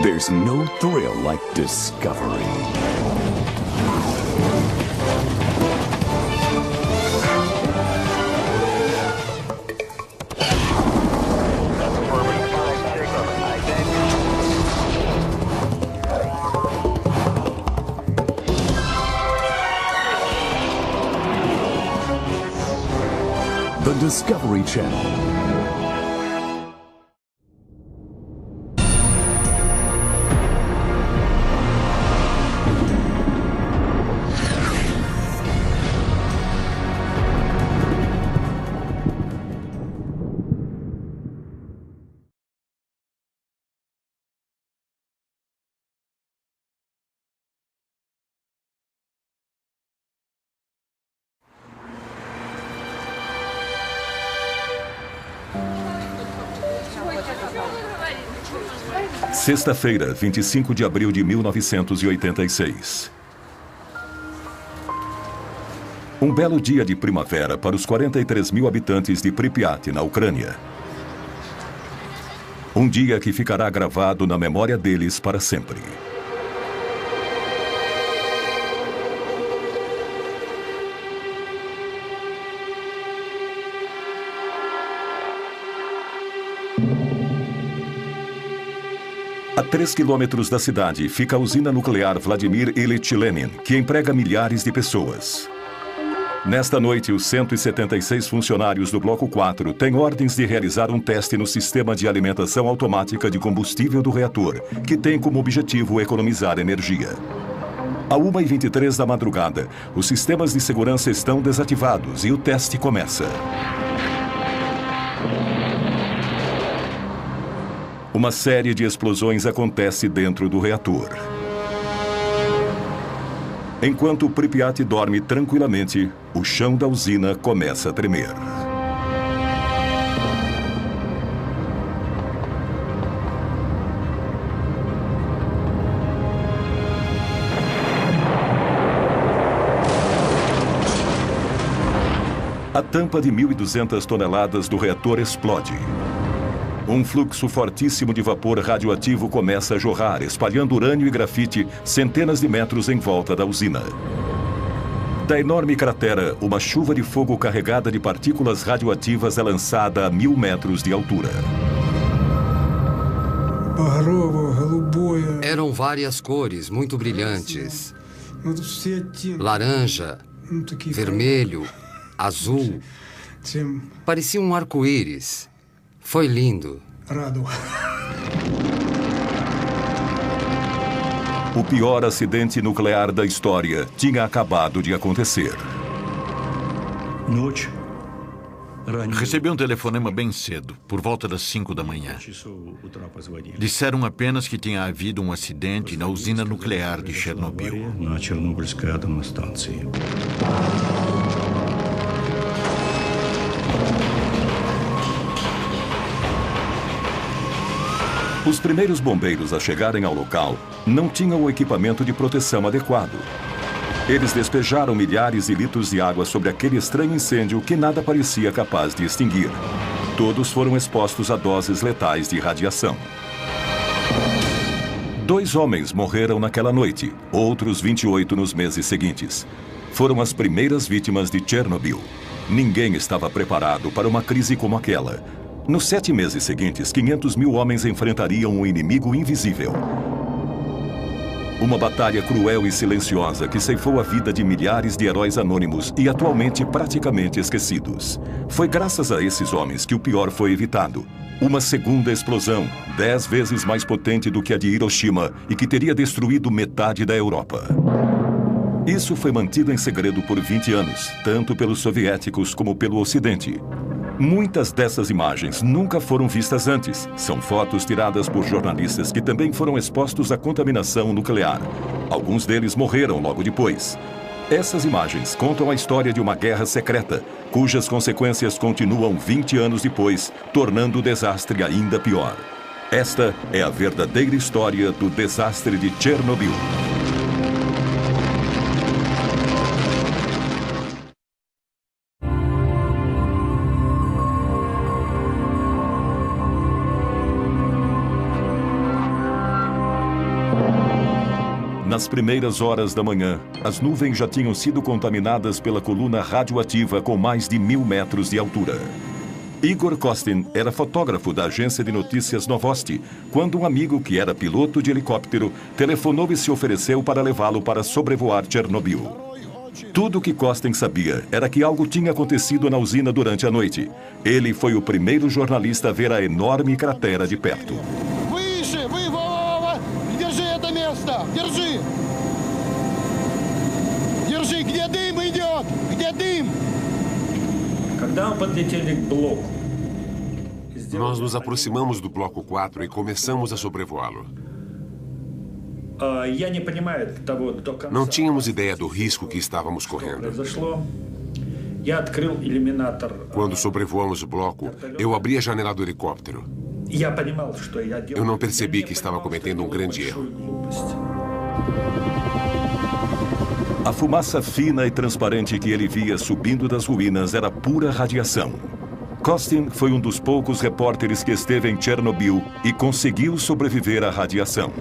There's no thrill like discovery. The Discovery Channel. Sexta-feira, 25 de abril de 1986. Um belo dia de primavera para os 43 mil habitantes de Pripyat, na Ucrânia. Um dia que ficará gravado na memória deles para sempre. A 3 quilômetros da cidade fica a usina nuclear Vladimir Ilyich Lenin, que emprega milhares de pessoas. Nesta noite, os 176 funcionários do Bloco 4 têm ordens de realizar um teste no sistema de alimentação automática de combustível do reator, que tem como objetivo economizar energia. À 1h23 da madrugada, os sistemas de segurança estão desativados e o teste começa. Uma série de explosões acontece dentro do reator. Enquanto Pripyat dorme tranquilamente, o chão da usina começa a tremer. A tampa de 1.200 toneladas do reator explode. Um fluxo fortíssimo de vapor radioativo começa a jorrar, espalhando urânio e grafite centenas de metros em volta da usina. Da enorme cratera, uma chuva de fogo carregada de partículas radioativas é lançada a 1.000 metros de altura. Eram várias cores muito brilhantes. Laranja, vermelho, azul. Parecia um arco-íris. Foi lindo. O pior acidente nuclear da história tinha acabado de acontecer. Recebi um telefonema bem cedo, por volta das 5 da manhã. Disseram apenas que tinha havido um acidente na usina nuclear de Chernobyl. Os primeiros bombeiros a chegarem ao local não tinham o equipamento de proteção adequado. Eles despejaram milhares de litros de água sobre aquele estranho incêndio que nada parecia capaz de extinguir. Todos foram expostos a doses letais de radiação. 2 homens morreram naquela noite, outros 28 nos meses seguintes. Foram as primeiras vítimas de Chernobyl. Ninguém estava preparado para uma crise como aquela. Nos 7 meses seguintes, 500 mil homens enfrentariam um inimigo invisível. Uma batalha cruel e silenciosa que ceifou a vida de milhares de heróis anônimos e atualmente praticamente esquecidos. Foi graças a esses homens que o pior foi evitado. Uma segunda explosão, 10 vezes mais potente do que a de Hiroshima e que teria destruído metade da Europa. Isso foi mantido em segredo por 20 anos, tanto pelos soviéticos como pelo Ocidente. Muitas dessas imagens nunca foram vistas antes. São fotos tiradas por jornalistas que também foram expostos à contaminação nuclear. Alguns deles morreram logo depois. Essas imagens contam a história de uma guerra secreta, cujas consequências continuam 20 anos depois, tornando o desastre ainda pior. Esta é a verdadeira história do desastre de Chernobyl. Nas primeiras horas da manhã, as nuvens já tinham sido contaminadas pela coluna radioativa com mais de 1000 metros de altura. Igor Kostin era fotógrafo da agência de notícias Novosti, quando um amigo que era piloto de helicóptero telefonou e se ofereceu para levá-lo para sobrevoar Chernobyl. Tudo o que Kostin sabia era que algo tinha acontecido na usina durante a noite. Ele foi o primeiro jornalista a ver a enorme cratera de perto. Nós nos aproximamos do bloco 4 e começamos a sobrevoá-lo. Não tínhamos ideia do risco que estávamos correndo. Quando sobrevoamos o bloco, eu abri a janela do helicóptero. Eu não percebi que estava cometendo um grande erro. A fumaça fina e transparente que ele via subindo das ruínas era pura radiação. Kostin foi um dos poucos repórteres que esteve em Chernobyl e conseguiu sobreviver à radiação.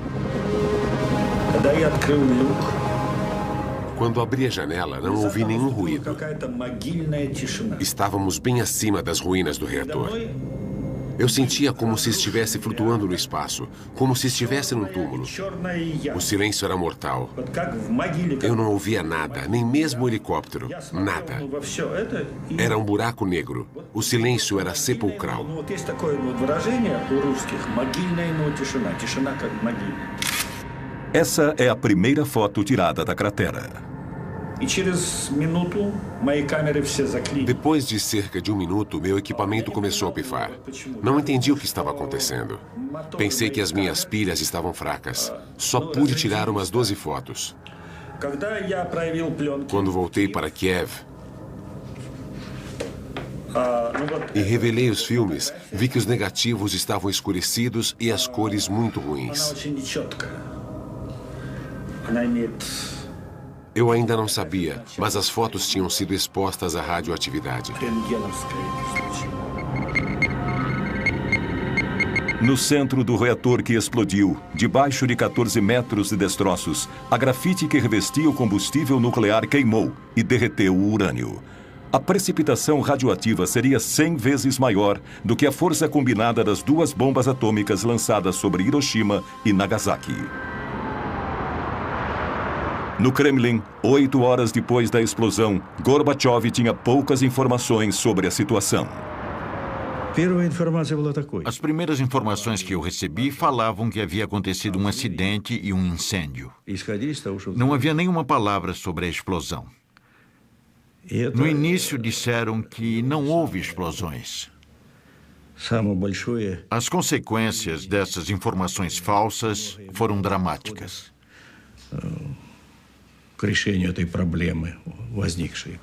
Quando abri a janela, não ouvi nenhum ruído. Estávamos bem acima das ruínas do reator. Eu sentia como se estivesse flutuando no espaço, como se estivesse num túmulo. O silêncio era mortal. Eu não ouvia nada, nem mesmo o helicóptero. Nada. Era um buraco negro. O silêncio era sepulcral. Essa é a primeira foto tirada da cratera. Depois de cerca de 1 minuto, meu equipamento começou a pifar. Não entendi o que estava acontecendo. Pensei que as minhas pilhas estavam fracas. Só pude tirar umas 12 fotos. Quando voltei para Kiev e revelei os filmes, vi que os negativos estavam escurecidos e as cores muito ruins. Eu ainda não sabia, mas as fotos tinham sido expostas à radioatividade. No centro do reator que explodiu, debaixo de 14 metros de destroços, a grafite que revestia o combustível nuclear queimou e derreteu o urânio. A precipitação radioativa seria 100 vezes maior do que a força combinada das 2 bombas atômicas lançadas sobre Hiroshima e Nagasaki. No Kremlin, 8 horas depois da explosão, Gorbachev tinha poucas informações sobre a situação. As primeiras informações que eu recebi falavam que havia acontecido um acidente e um incêndio. Não havia nenhuma palavra sobre a explosão. No início disseram que não houve explosões. As consequências dessas informações falsas foram dramáticas. К решению этой проблемы возникшей.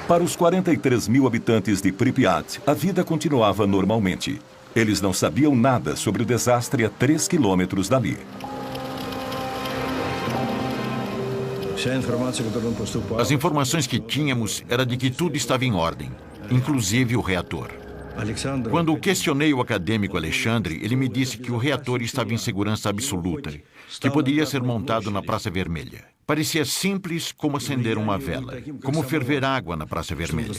Para os 43 mil habitantes de Pripyat, a vida continuava normalmente. Eles não sabiam nada sobre o desastre a 3 quilômetros dali. As informações que tínhamos era de que tudo estava em ordem, inclusive o reator. Quando questionei o acadêmico Alexandre, ele me disse que o reator estava em segurança absoluta, que poderia ser montado na Praça Vermelha. Parecia simples como acender uma vela, como ferver água na Praça Vermelha.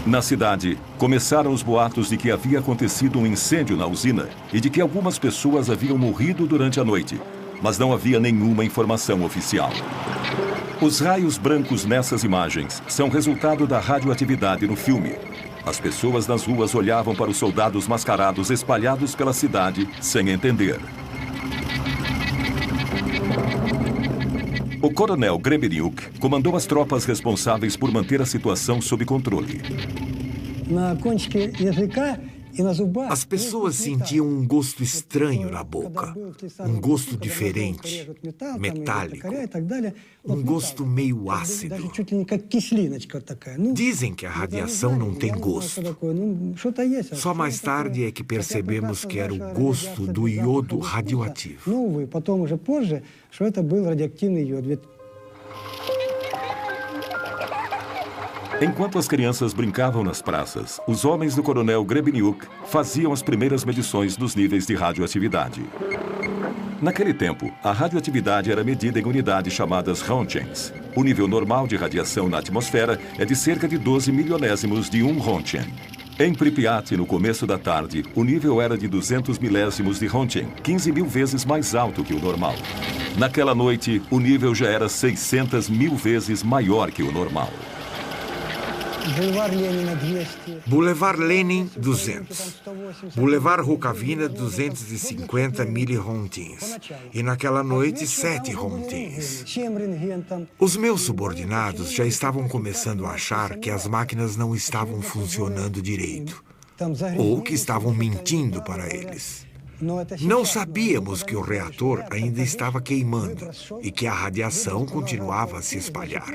Na cidade, começaram os boatos de que havia acontecido um incêndio na usina e de que algumas pessoas haviam morrido durante a noite, mas não havia nenhuma informação oficial. Os raios brancos nessas imagens são resultado da radioatividade no filme. As pessoas nas ruas olhavam para os soldados mascarados espalhados pela cidade sem entender. O coronel Gremeniuk comandou as tropas responsáveis por manter a situação sob controle. As pessoas sentiam um gosto estranho na boca, um gosto diferente, metálico, um gosto meio ácido. Dizem que a radiação não tem gosto. Só mais tarde é que percebemos que era o gosto do iodo radioativo. Enquanto as crianças brincavam nas praças, os homens do coronel Grebeniuk faziam as primeiras medições dos níveis de radioatividade. Naquele tempo, a radioatividade era medida em unidades chamadas Rontgens. O nível normal de radiação na atmosfera é de cerca de 12 milionésimos de 1 Rontgen. Em Pripyat, no começo da tarde, o nível era de 200 milésimos de Rontgen, 15 mil vezes mais alto que o normal. Naquela noite, o nível já era 600 mil vezes maior que o normal. Boulevard Lenin, 200. Boulevard Rukavina, 250 milirontgens. E naquela noite, 7 rontgens. Os meus subordinados já estavam começando a achar que as máquinas não estavam funcionando direito. Ou que estavam mentindo para eles. Não sabíamos que o reator ainda estava queimando e que a radiação continuava a se espalhar.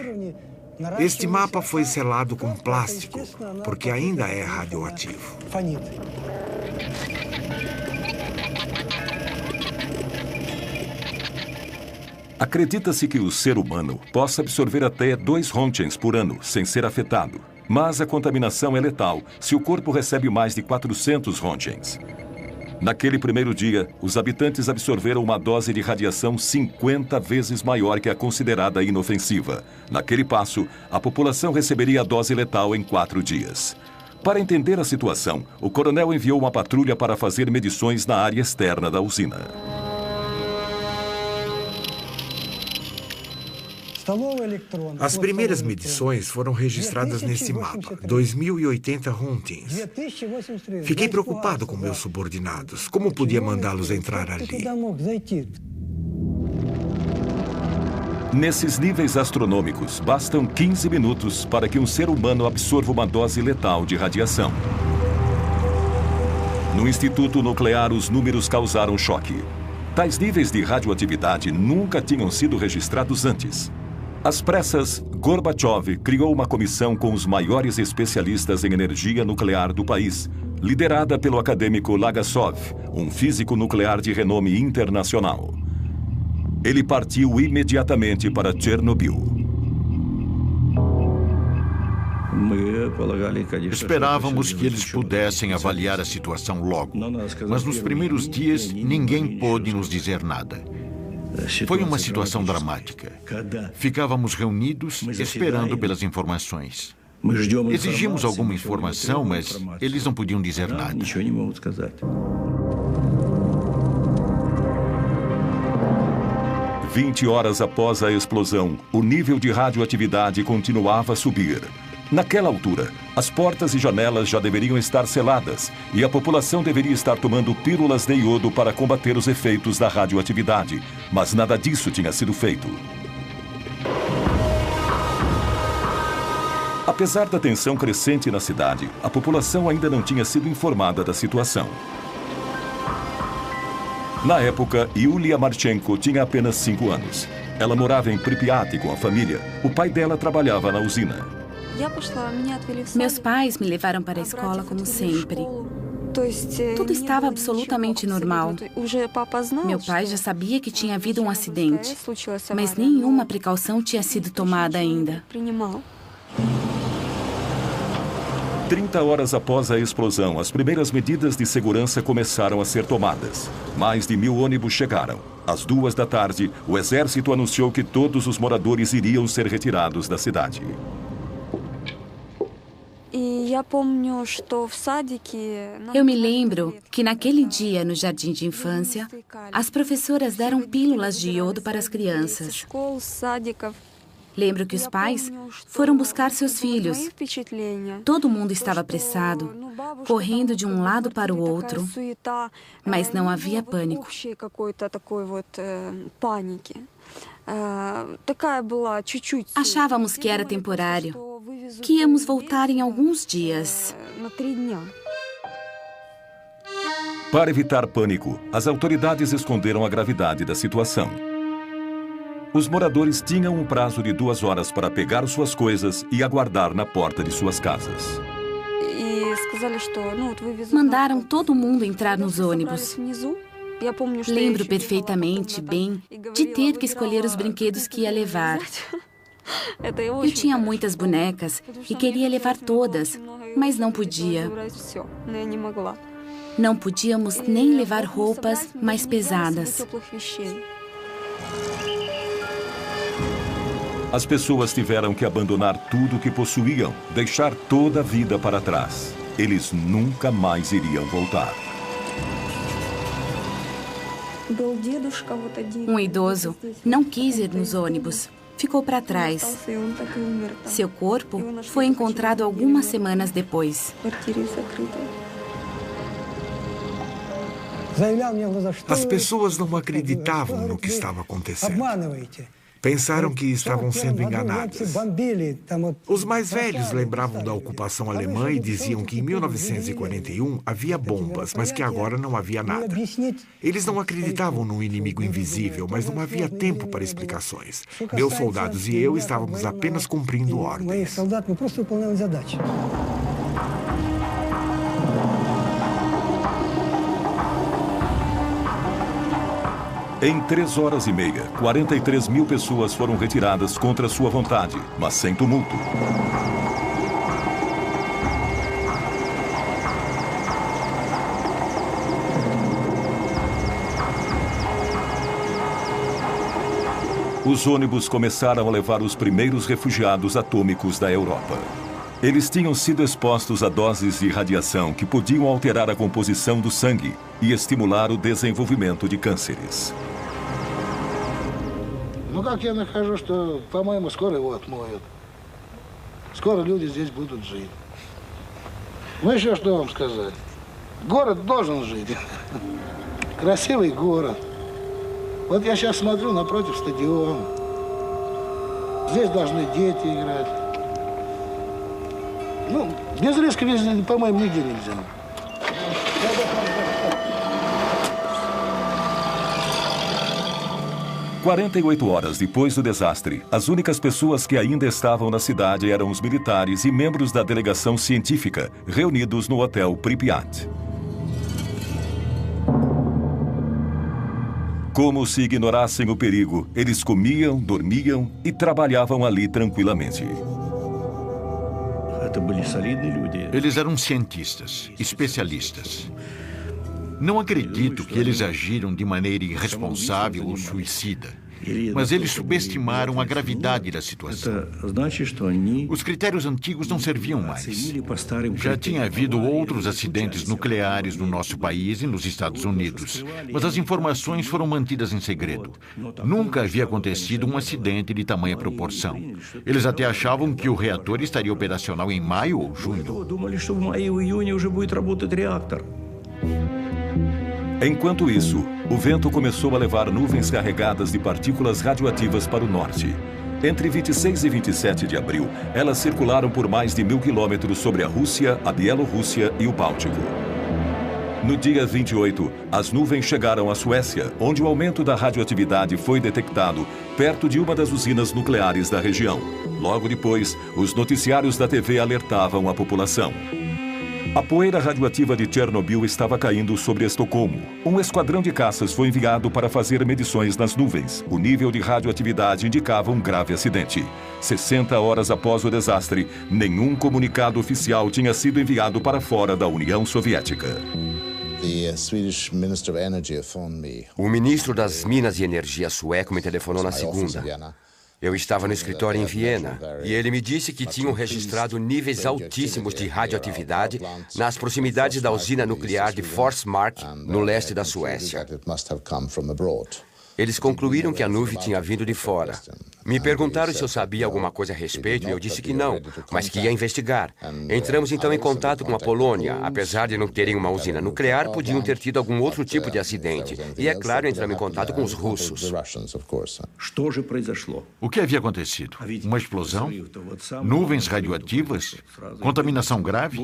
Este mapa foi selado com plástico, porque ainda é radioativo. Acredita-se que o ser humano possa absorver até 2 Rontgens por ano, sem ser afetado. Mas a contaminação é letal se o corpo recebe mais de 400 Rontgens. Naquele primeiro dia, os habitantes absorveram uma dose de radiação 50 vezes maior que a considerada inofensiva. Naquele passo, a população receberia a dose letal em 4 dias. Para entender a situação, o coronel enviou uma patrulha para fazer medições na área externa da usina. As primeiras medições foram registradas nesse mapa, 2080 rontgens. Fiquei preocupado com meus subordinados. Como podia mandá-los entrar ali? Nesses níveis astronômicos, bastam 15 minutos para que um ser humano absorva uma dose letal de radiação. No Instituto Nuclear, os números causaram choque. Tais níveis de radioatividade nunca tinham sido registrados antes. Às pressas, Gorbachev criou uma comissão com os maiores especialistas em energia nuclear do país, liderada pelo acadêmico Legasov, um físico nuclear de renome internacional. Ele partiu imediatamente para Chernobyl. Esperávamos que eles pudessem avaliar a situação logo, mas nos primeiros dias ninguém pôde nos dizer nada. Foi uma situação dramática. Ficávamos reunidos esperando pelas informações. Exigimos alguma informação, mas eles não podiam dizer nada. 20 horas após a explosão, o nível de radioatividade continuava a subir. Naquela altura, as portas e janelas já deveriam estar seladas e a população deveria estar tomando pílulas de iodo para combater os efeitos da radioatividade, mas nada disso tinha sido feito. Apesar da tensão crescente na cidade, a população ainda não tinha sido informada da situação. Na época, Yulia Marchenko tinha apenas 5 anos. Ela morava em Pripyat com a família. O pai dela trabalhava na usina. Meus pais me levaram para a escola como sempre. Tudo estava absolutamente normal. Meu pai já sabia que tinha havido um acidente, mas nenhuma precaução tinha sido tomada ainda. 30 horas após a explosão, as primeiras medidas de segurança começaram a ser tomadas. Mais de 1000 ônibus chegaram. Às 2 da tarde, o exército anunciou que todos os moradores iriam ser retirados da cidade. Eu me lembro que naquele dia, no jardim de infância, as professoras deram pílulas de iodo para as crianças. Lembro que os pais foram buscar seus filhos. Todo mundo estava apressado, correndo de um lado para o outro, mas não havia pânico. Achávamos que era temporário, que íamos voltar em alguns dias. Para evitar pânico, as autoridades esconderam a gravidade da situação. Os moradores tinham um prazo de 2 horas para pegar suas coisas e aguardar na porta de suas casas. Mandaram todo mundo entrar nos ônibus. Lembro perfeitamente bem de ter que escolher os brinquedos que ia levar. Eu tinha muitas bonecas e queria levar todas, mas não podia. Não podíamos nem levar roupas mais pesadas. As pessoas tiveram que abandonar tudo o que possuíam, deixar toda a vida para trás. Eles nunca mais iriam voltar. Um idoso não quis ir nos ônibus. Ficou para trás. Seu corpo foi encontrado algumas semanas depois. As pessoas não acreditavam no que estava acontecendo. Pensaram que estavam sendo enganadas. Os mais velhos lembravam da ocupação alemã e diziam que em 1941 havia bombas, mas que agora não havia nada. Eles não acreditavam num inimigo invisível, mas não havia tempo para explicações. Meus soldados e eu estávamos apenas cumprindo ordens. Em 3 horas e meia, 43 mil pessoas foram retiradas contra sua vontade, mas sem tumulto. Os ônibus começaram a levar os primeiros refugiados atômicos da Europa. Eles tinham sido expostos a doses de radiação que podiam alterar a composição do sangue e estimular o desenvolvimento de cânceres. Ну, как я нахожу, что, по-моему, скоро его отмоют. Скоро люди здесь будут жить. Ну, еще что вам сказать? Город должен жить. Красивый город. Вот я сейчас смотрю напротив стадиона. Здесь должны дети играть. Ну, без риска, по-моему, нигде нельзя. 48 horas depois do desastre, as únicas pessoas que ainda estavam na cidade eram os militares e membros da delegação científica, reunidos no hotel Pripyat. Como se ignorassem o perigo, eles comiam, dormiam e trabalhavam ali tranquilamente. Eles eram cientistas, especialistas. Não acredito que eles agiram de maneira irresponsável ou suicida, mas eles subestimaram a gravidade da situação. Os critérios antigos não serviam mais. Já tinha havido outros acidentes nucleares no nosso país e nos Estados Unidos, mas as informações foram mantidas em segredo. Nunca havia acontecido um acidente de tamanha proporção. Eles até achavam que o reator estaria operacional em maio ou junho. Enquanto isso, o vento começou a levar nuvens carregadas de partículas radioativas para o norte. Entre 26 e 27 de abril, elas circularam por mais de 1.000 quilômetros sobre a Rússia, a Bielorrússia e o Báltico. No dia 28, as nuvens chegaram à Suécia, onde o aumento da radioatividade foi detectado perto de uma das usinas nucleares da região. Logo depois, os noticiários da TV alertavam a população. A poeira radioativa de Chernobyl estava caindo sobre Estocolmo. Um esquadrão de caças foi enviado para fazer medições nas nuvens. O nível de radioatividade indicava um grave acidente. 60 horas após o desastre, nenhum comunicado oficial tinha sido enviado para fora da União Soviética. O ministro das Minas e Energia sueco me telefonou na segunda. Eu estava no escritório em Viena e ele me disse que tinham registrado níveis altíssimos de radioatividade nas proximidades da usina nuclear de Forsmark, no leste da Suécia. Eles concluíram que a nuvem tinha vindo de fora. Me perguntaram se eu sabia alguma coisa a respeito e eu disse que não, mas que ia investigar. Entramos então em contato com a Polônia. Apesar de não terem uma usina nuclear, podiam ter tido algum outro tipo de acidente. E, é claro, entramos em contato com os russos. O que havia acontecido? Uma explosão? Nuvens radioativas? Contaminação grave?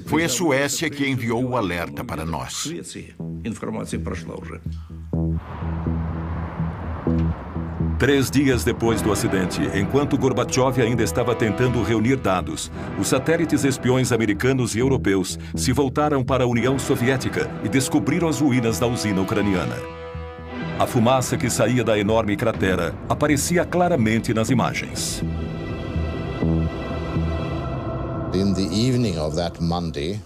Foi a Suécia que enviou o alerta para nós. 3 dias depois do acidente, enquanto Gorbachev ainda estava tentando reunir dados, os satélites espiões americanos e europeus se voltaram para a União Soviética e descobriram as ruínas da usina ucraniana. A fumaça que saía da enorme cratera aparecia claramente nas imagens.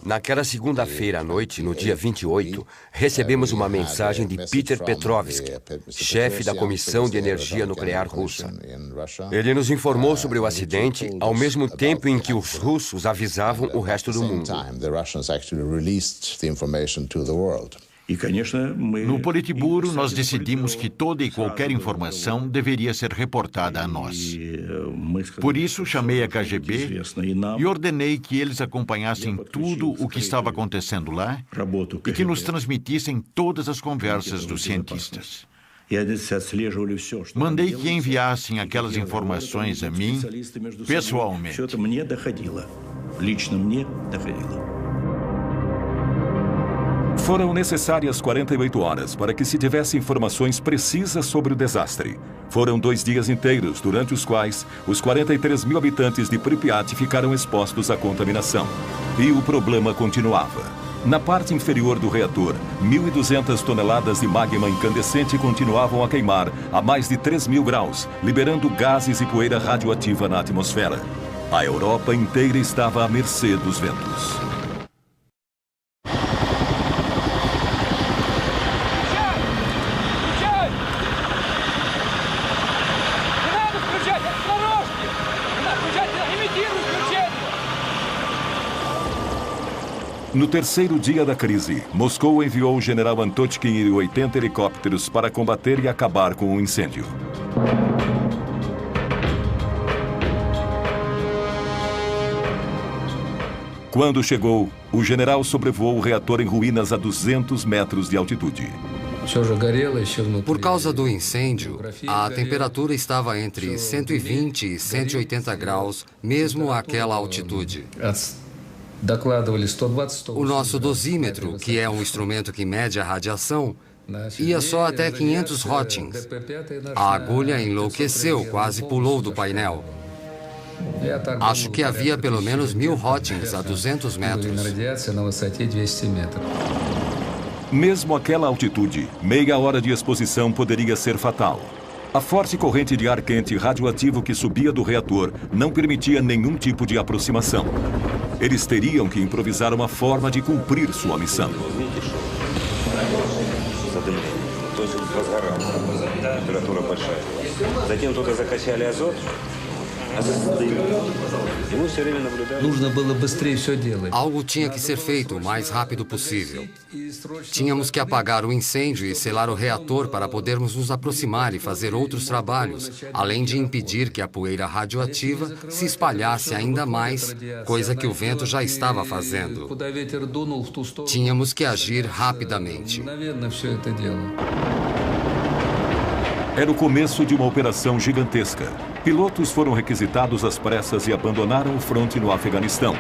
Naquela segunda-feira à noite, no dia 28, recebemos uma mensagem de Peter Petrovsky, chefe da Comissão de Energia Nuclear Russa. Ele nos informou sobre o acidente ao mesmo tempo em que os russos avisavam o resto do mundo. No Politburo, nós decidimos que toda e qualquer informação deveria ser reportada a nós. Por isso, chamei a KGB e ordenei que eles acompanhassem tudo o que estava acontecendo lá e que nos transmitissem todas as conversas dos cientistas. Mandei que enviassem aquelas informações a mim pessoalmente. Foram necessárias 48 horas para que se tivesse informações precisas sobre o desastre. Foram 2 dias inteiros, durante os quais os 43 mil habitantes de Pripyat ficaram expostos à contaminação. E o problema continuava. Na parte inferior do reator, 1.200 toneladas de magma incandescente continuavam a queimar a mais de 3.000 graus, liberando gases e poeira radioativa na atmosfera. A Europa inteira estava à mercê dos ventos. No terceiro dia da crise, Moscou enviou o general Antotkin e 80 helicópteros para combater e acabar com o incêndio. Quando chegou, o general sobrevoou o reator em ruínas a 200 metros de altitude. Por causa do incêndio, a temperatura estava entre 120 e 180 graus, mesmo àquela altitude. O nosso dosímetro, que é um instrumento que mede a radiação, ia só até 500 rotings. A agulha enlouqueceu, quase pulou do painel. Acho que havia pelo menos 1000 rotings a 200 metros. Mesmo àquela altitude, meia hora de exposição poderia ser fatal. A forte corrente de ar quente radioativo que subia do reator não permitia nenhum tipo de aproximação. Eles teriam que improvisar uma forma de cumprir sua missão. Algo tinha que ser feito o mais rápido possível. Tínhamos que apagar o incêndio e selar o reator para podermos nos aproximar e fazer outros trabalhos, além de impedir que a poeira radioativa se espalhasse ainda mais, coisa que o vento já estava fazendo. Tínhamos que agir rapidamente. Era o começo de uma operação gigantesca. Pilotos foram requisitados às pressas e abandonaram o fronte no Afeganistão.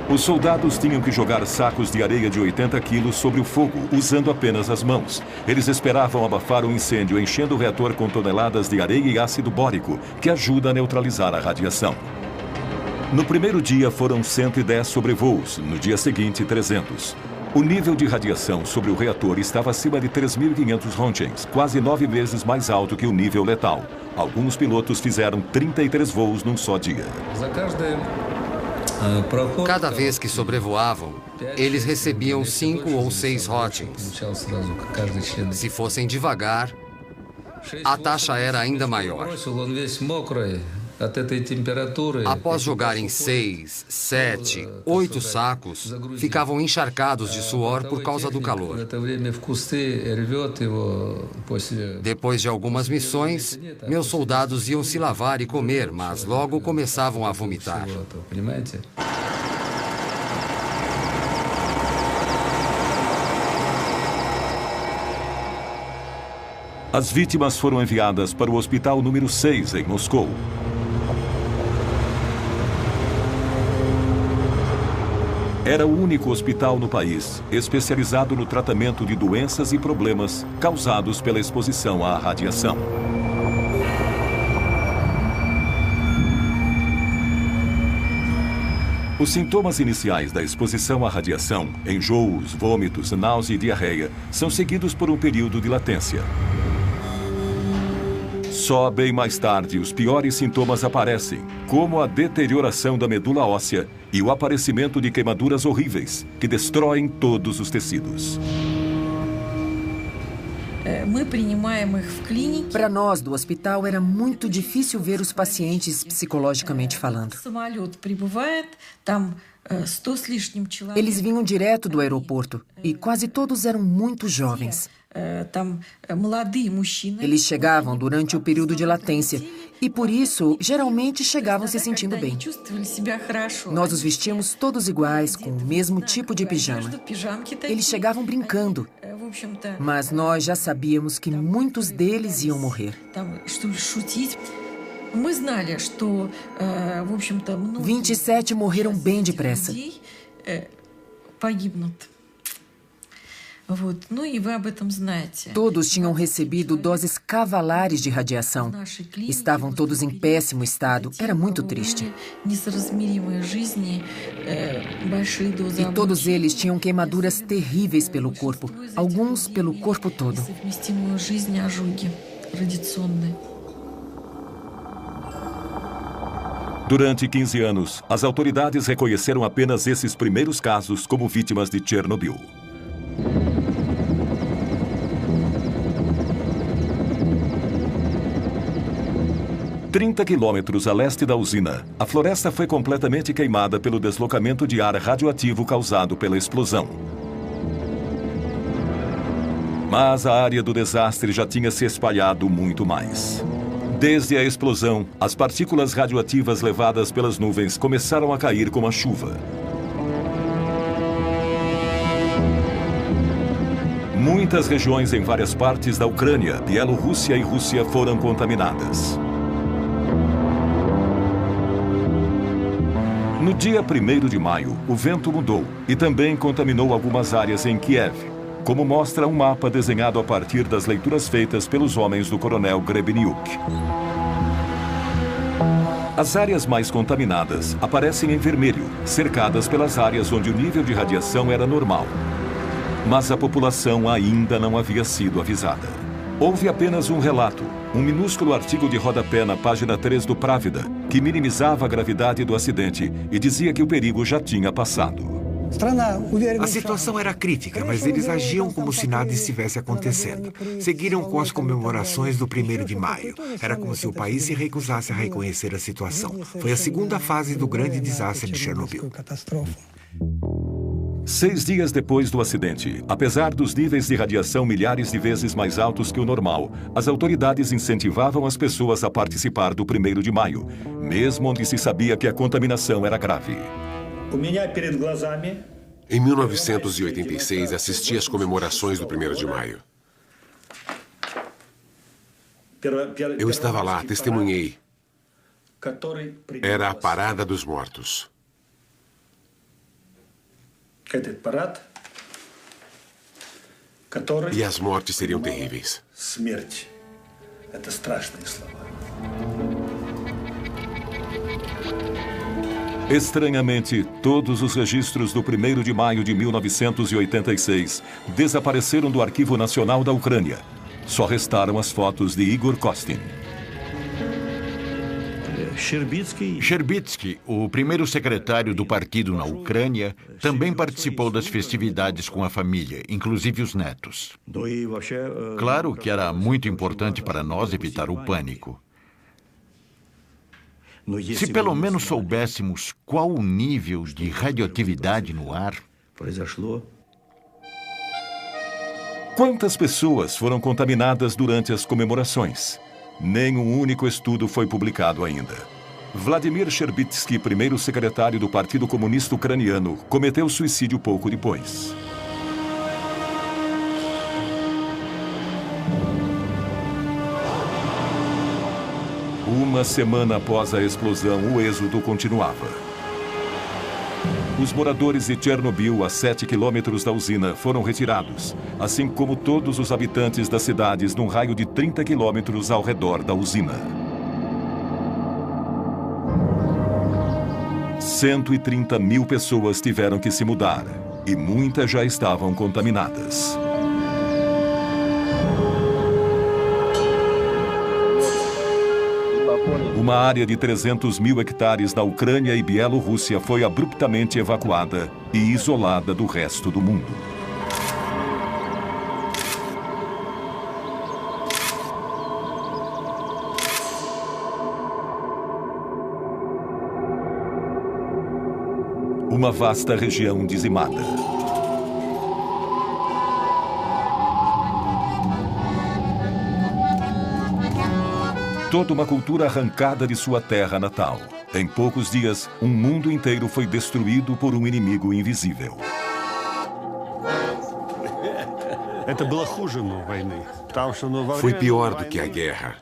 Os soldados tinham que jogar sacos de areia de 80 quilos sobre o fogo, usando apenas as mãos. Eles esperavam abafar o incêndio, enchendo o reator com toneladas de areia e ácido bórico, que ajuda a neutralizar a radiação. No primeiro dia foram 110 sobrevoos, no dia seguinte 300. O nível de radiação sobre o reator estava acima de 3.500 röntgens, quase 9 vezes mais alto que o nível letal. Alguns pilotos fizeram 33 voos num só dia. Cada vez que sobrevoavam, eles recebiam 5 ou 6 röntgens. Se fossem devagar, a taxa era ainda maior. Após jogarem 6, 7, 8 sacos, ficavam encharcados de suor por causa do calor. Depois de algumas missões, meus soldados iam se lavar e comer, mas logo começavam a vomitar. As vítimas foram enviadas para o hospital número 6, em Moscou. Era o único hospital no país especializado no tratamento de doenças e problemas causados pela exposição à radiação. Os sintomas iniciais da exposição à radiação, enjoos, vômitos, náusea e diarreia, são seguidos por um período de latência. Só bem mais tarde, os piores sintomas aparecem, como a deterioração da medula óssea e o aparecimento de queimaduras horríveis, que destroem todos os tecidos. Para nós do hospital era muito difícil ver os pacientes psicologicamente falando. Eles vinham direto do aeroporto e quase todos eram muito jovens. Eles chegavam durante o período de latência e, por isso, geralmente chegavam se sentindo bem. Nós os vestíamos todos iguais, com o mesmo tipo de pijama. Eles chegavam brincando, mas nós já sabíamos que muitos deles iam morrer. 27 morreram bem depressa. Todos tinham recebido doses cavalares de radiação. Estavam todos em péssimo estado. Era muito triste. E todos eles tinham queimaduras terríveis pelo corpo, alguns pelo corpo todo. Durante 15 anos, as autoridades reconheceram apenas esses primeiros casos como vítimas de Chernobyl. A 30 quilômetros a leste da usina, a floresta foi completamente queimada pelo deslocamento de ar radioativo causado pela explosão. Mas a área do desastre já tinha se espalhado muito mais. Desde a explosão, as partículas radioativas levadas pelas nuvens começaram a cair como a chuva. Muitas regiões em várias partes da Ucrânia, Bielorrússia e Rússia foram contaminadas. No dia 1º de maio, o vento mudou e também contaminou algumas áreas em Kiev, como mostra um mapa desenhado a partir das leituras feitas pelos homens do coronel Grebeniuk. As áreas mais contaminadas aparecem em vermelho, cercadas pelas áreas onde o nível de radiação era normal. Mas a população ainda não havia sido avisada. Houve apenas um relato, um minúsculo artigo de rodapé na página 3 do Pravda, que minimizava a gravidade do acidente e dizia que o perigo já tinha passado. A situação era crítica, mas eles agiam como se nada estivesse acontecendo. Seguiram com as comemorações do 1º de maio. Era como se o país se recusasse a reconhecer a situação. Foi a segunda fase do grande desastre de Chernobyl. 6 dias depois do acidente, apesar dos níveis de radiação milhares de vezes mais altos que o normal, as autoridades incentivavam as pessoas a participar do 1º de maio, mesmo onde se sabia que a contaminação era grave. Em 1986, assisti às comemorações do 1º de maio. Eu estava lá, testemunhei. Era a Parada dos Mortos. E as mortes seriam terríveis. Estranhamente, todos os registros do 1º de maio de 1986 desapareceram do Arquivo Nacional da Ucrânia. Só restaram as fotos de Igor Kostin. Sherbitsky, o primeiro secretário do partido na Ucrânia, também participou das festividades com a família, inclusive os netos. Claro que era muito importante para nós evitar o pânico. Se pelo menos soubéssemos qual o nível de radioatividade no ar. Quantas pessoas foram contaminadas durante as comemorações? Nenhum único estudo foi publicado ainda. Vladimir Sherbitsky, primeiro secretário do Partido Comunista Ucraniano, cometeu suicídio pouco depois. Uma semana após a explosão, o êxodo continuava. Os moradores de Chernobyl, a 7 quilômetros da usina, foram retirados, assim como todos os habitantes das cidades num raio de 30 quilômetros ao redor da usina. 130 mil pessoas tiveram que se mudar, e muitas já estavam contaminadas. Uma área de 300 mil hectares na Ucrânia e Bielorrússia foi abruptamente evacuada e isolada do resto do mundo. Uma vasta região dizimada. Toda uma cultura arrancada de sua terra natal. Em poucos dias, um mundo inteiro foi destruído por um inimigo invisível. Foi pior do que a guerra.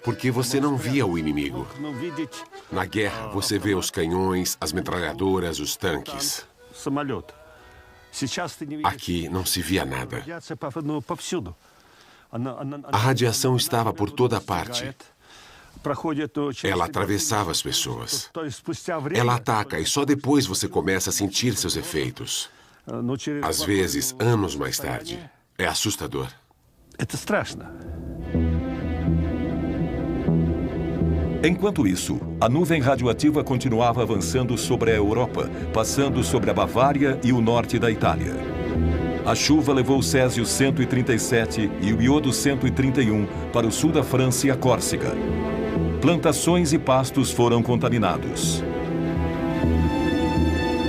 Porque você não via o inimigo. Na guerra, você vê os canhões, as metralhadoras, os tanques. Aqui não se via nada. A radiação estava por toda parte. Ela atravessava as pessoas. Ela ataca e só depois você começa a sentir seus efeitos. Às vezes, anos mais tarde. É assustador. Enquanto isso, a nuvem radioativa continuava avançando sobre a Europa, passando sobre a Bavária e o norte da Itália. A chuva levou o Césio 137 e o iodo 131 para o sul da França e a Córcega. Plantações e pastos foram contaminados.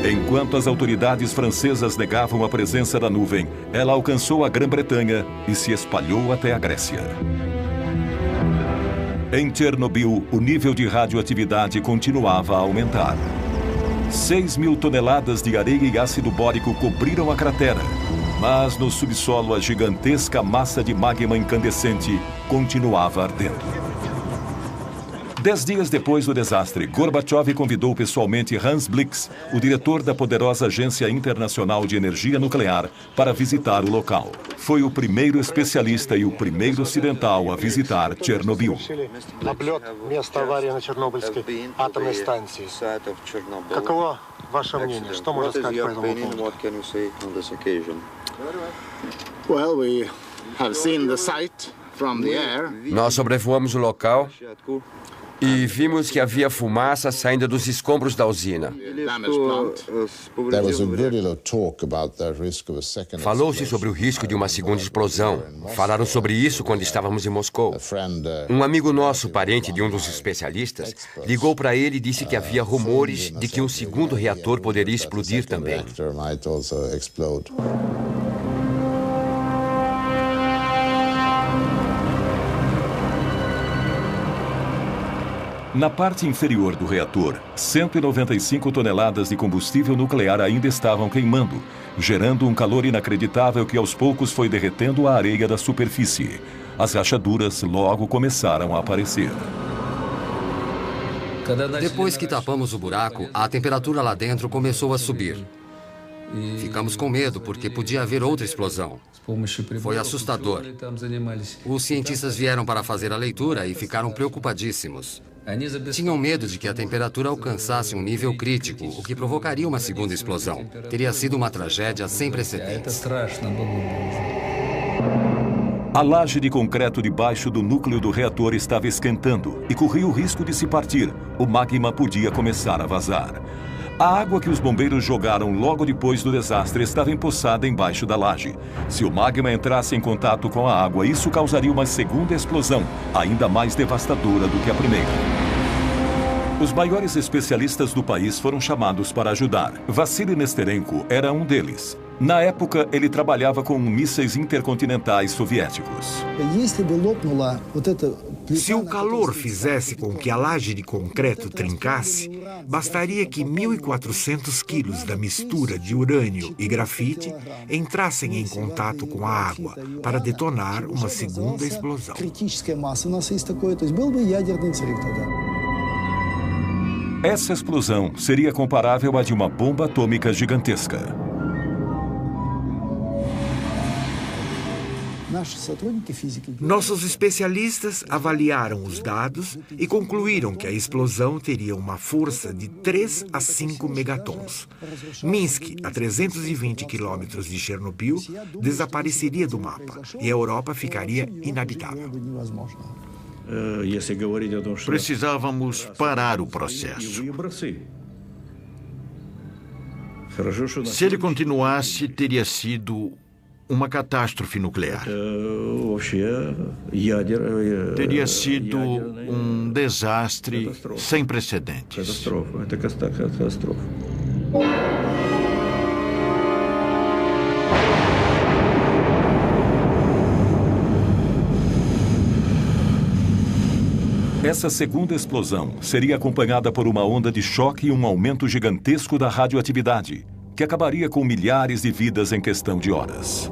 Enquanto as autoridades francesas negavam a presença da nuvem, ela alcançou a Grã-Bretanha e se espalhou até a Grécia. Em Chernobyl, o nível de radioatividade continuava a aumentar. 6.000 toneladas de areia e ácido bórico cobriram a cratera. Mas no subsolo, a gigantesca massa de magma incandescente continuava ardendo. 10 dias depois do desastre, Gorbachev convidou pessoalmente Hans Blix, o diretor da poderosa Agência Internacional de Energia Nuclear, para visitar o local. Foi o primeiro especialista e o primeiro ocidental a visitar Chernobyl. Nós sobrevoamos o local e vimos que havia fumaça saindo dos escombros da usina. Falou-se sobre o risco de uma segunda explosão. Falaram sobre isso quando estávamos em Moscou. Um amigo nosso, parente de um dos especialistas, ligou para ele e disse que havia rumores de que um segundo reator poderia explodir também. Na parte inferior do reator, 195 toneladas de combustível nuclear ainda estavam queimando, gerando um calor inacreditável que aos poucos foi derretendo a areia da superfície. As rachaduras logo começaram a aparecer. Depois que tapamos o buraco, a temperatura lá dentro começou a subir. Ficamos com medo porque podia haver outra explosão. Foi assustador. Os cientistas vieram para fazer a leitura e ficaram preocupadíssimos. Tinham medo de que a temperatura alcançasse um nível crítico, o que provocaria uma segunda explosão. Teria sido uma tragédia sem precedentes. A laje de concreto debaixo do núcleo do reator estava esquentando e corria o risco de se partir. O magma podia começar a vazar. A água que os bombeiros jogaram logo depois do desastre estava empoçada embaixo da laje. Se o magma entrasse em contato com a água, isso causaria uma segunda explosão, ainda mais devastadora do que a primeira. Os maiores especialistas do país foram chamados para ajudar. Vassili Nesterenko era um deles. Na época, ele trabalhava com mísseis intercontinentais soviéticos. Se o calor fizesse com que a laje de concreto trincasse, bastaria que 1.400 quilos da mistura de urânio e grafite entrassem em contato com a água para detonar uma segunda explosão. Essa explosão seria comparável à de uma bomba atômica gigantesca. Nossos especialistas avaliaram os dados e concluíram que a explosão teria uma força de 3 a 5 megatons. Minsk, a 320 quilômetros de Chernobyl, desapareceria do mapa e a Europa ficaria inabitável. Precisávamos parar o processo. Se ele continuasse, teria sido uma catástrofe nuclear. Teria sido um desastre sem precedentes. Essa segunda explosão seria acompanhada por uma onda de choque e um aumento gigantesco da radioatividade, que acabaria com milhares de vidas em questão de horas.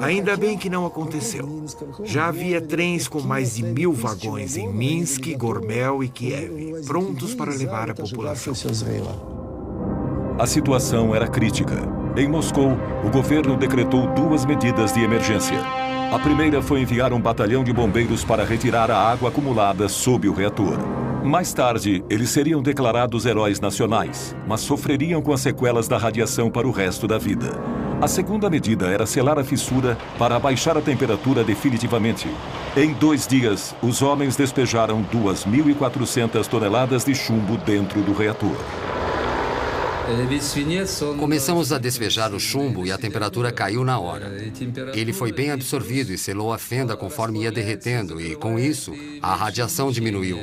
Ainda bem que não aconteceu. Já havia trens com mais de 1.000 vagões em Minsk, Gormel e Kiev, prontos para levar a população. A situação era crítica. Em Moscou, o governo decretou 2 medidas de emergência. A primeira foi enviar um batalhão de bombeiros para retirar a água acumulada sob o reator. Mais tarde, eles seriam declarados heróis nacionais, mas sofreriam com as sequelas da radiação para o resto da vida. A segunda medida era selar a fissura para abaixar a temperatura definitivamente. Em 2 dias, os homens despejaram 2.400 toneladas de chumbo dentro do reator. Começamos a despejar o chumbo e a temperatura caiu na hora. Ele foi bem absorvido e selou a fenda conforme ia derretendo e, com isso, a radiação diminuiu.